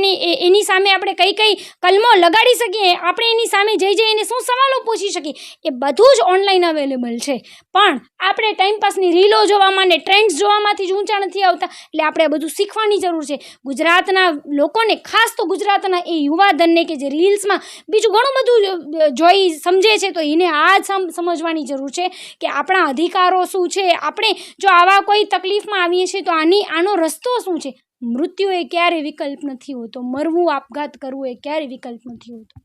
એની સામે આપણે કઈ કલમો લગાડી શકીએ, આપણે એની સામે જઈ એને શું સવાલો પૂછી શકીએ, એ બધું જ ઓનલાઈન અવેલેબલ છે. પણ આપણે ટાઈમપાસની રીલો જોવામાં ને ટ્રેન્ડ્સ જોવામાંથી જ ઊંચા નથી આવતા. એટલે આપણે આ બધું શીખવાની જરૂર છે. ગુજરાતના લોકોને, ખાસ તો ગુજરાતના એ યુવાધનને કે જે રીલ્સમાં બીજું ઘણું બધું જોઈ સમજે છે, તો એને આ સમજવાની જરૂર છે કે આપણા અધિકારો શું છે. આપણે જો આવા કોઈ તકલીફમાં આવીએ છીએ તો આનો રસ્તો શું છે? મૃત્યુ એ ક્યારે વિકલ્પ નથી હોતો. મરવું, આપઘાત કરવું એ ક્યારે વિકલ્પ નથી હોતો.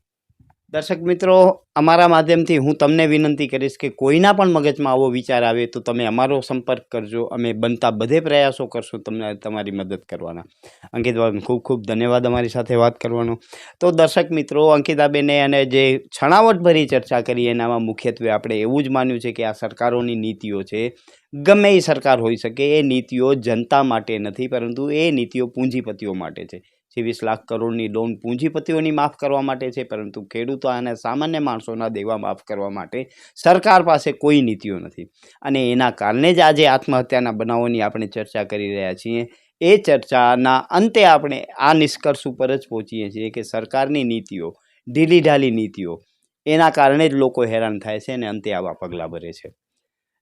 દર્શક મિત્રો, અમારા માધ્યમથી હું તમને વિનંતી કરીશ કે કોઈના પણ મગજમાં આવો વિચાર આવે તો તમે અમારો સંપર્ક કરજો. અમે બનતા બધે પ્રયાસો કરશું તમને તમારી મદદ કરવાના. અંકિતાબેન, ખૂબ ખૂબ ધન્યવાદ અમારી સાથે વાત કરવાનો. તો દર્શક મિત્રો, અંકિતાબેને અને જે છણાવટભરી ચર્ચા કરી એનામાં મુખ્યત્વે આપણે એવું જ માન્યું છે કે આ સરકારોની નીતિઓ છે, ગમે એ સરકાર હોઈ શકે, એ નીતિઓ જનતા માટે નથી, પરંતુ એ નીતિઓ પૂંજીપતિઓ માટે છે. 26 લાખ કરોડની લોન પૂંજીપતિઓની માફ કરવા માટે છે, પરંતુ ખેડૂતો અને સામાન્ય માણસોના દેવા માફ કરવા માટે સરકાર પાસે કોઈ નીતિઓ નથી. અને એના કારણે જ આજે આત્મહત્યાના બનાવોની આપણે ચર્ચા કરી રહ્યા છીએ. એ ચર્ચાના અંતે આપણે આ નિષ્કર્ષ ઉપર જ પહોંચીએ છીએ કે સરકારની નીતિઓ, ઢીલીઢાલી નીતિઓ, એના કારણે જ લોકો હેરાન થાય છે અને અંતે આવા પગલાં ભરે છે.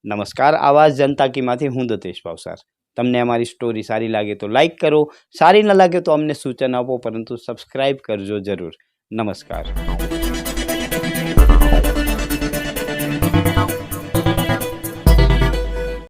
નમસ્કાર, આવાજ જનતા કીમાંથી હું દતેશ ભાવસાર. તમને અમારી સ્ટોરી સારી લાગે તો લાઈક કરો, સારી ન લાગે તો અમને સૂચન આપો, પરંતુ સબસ્ક્રાઈબ કરજો જરૂર. નમસ્કાર.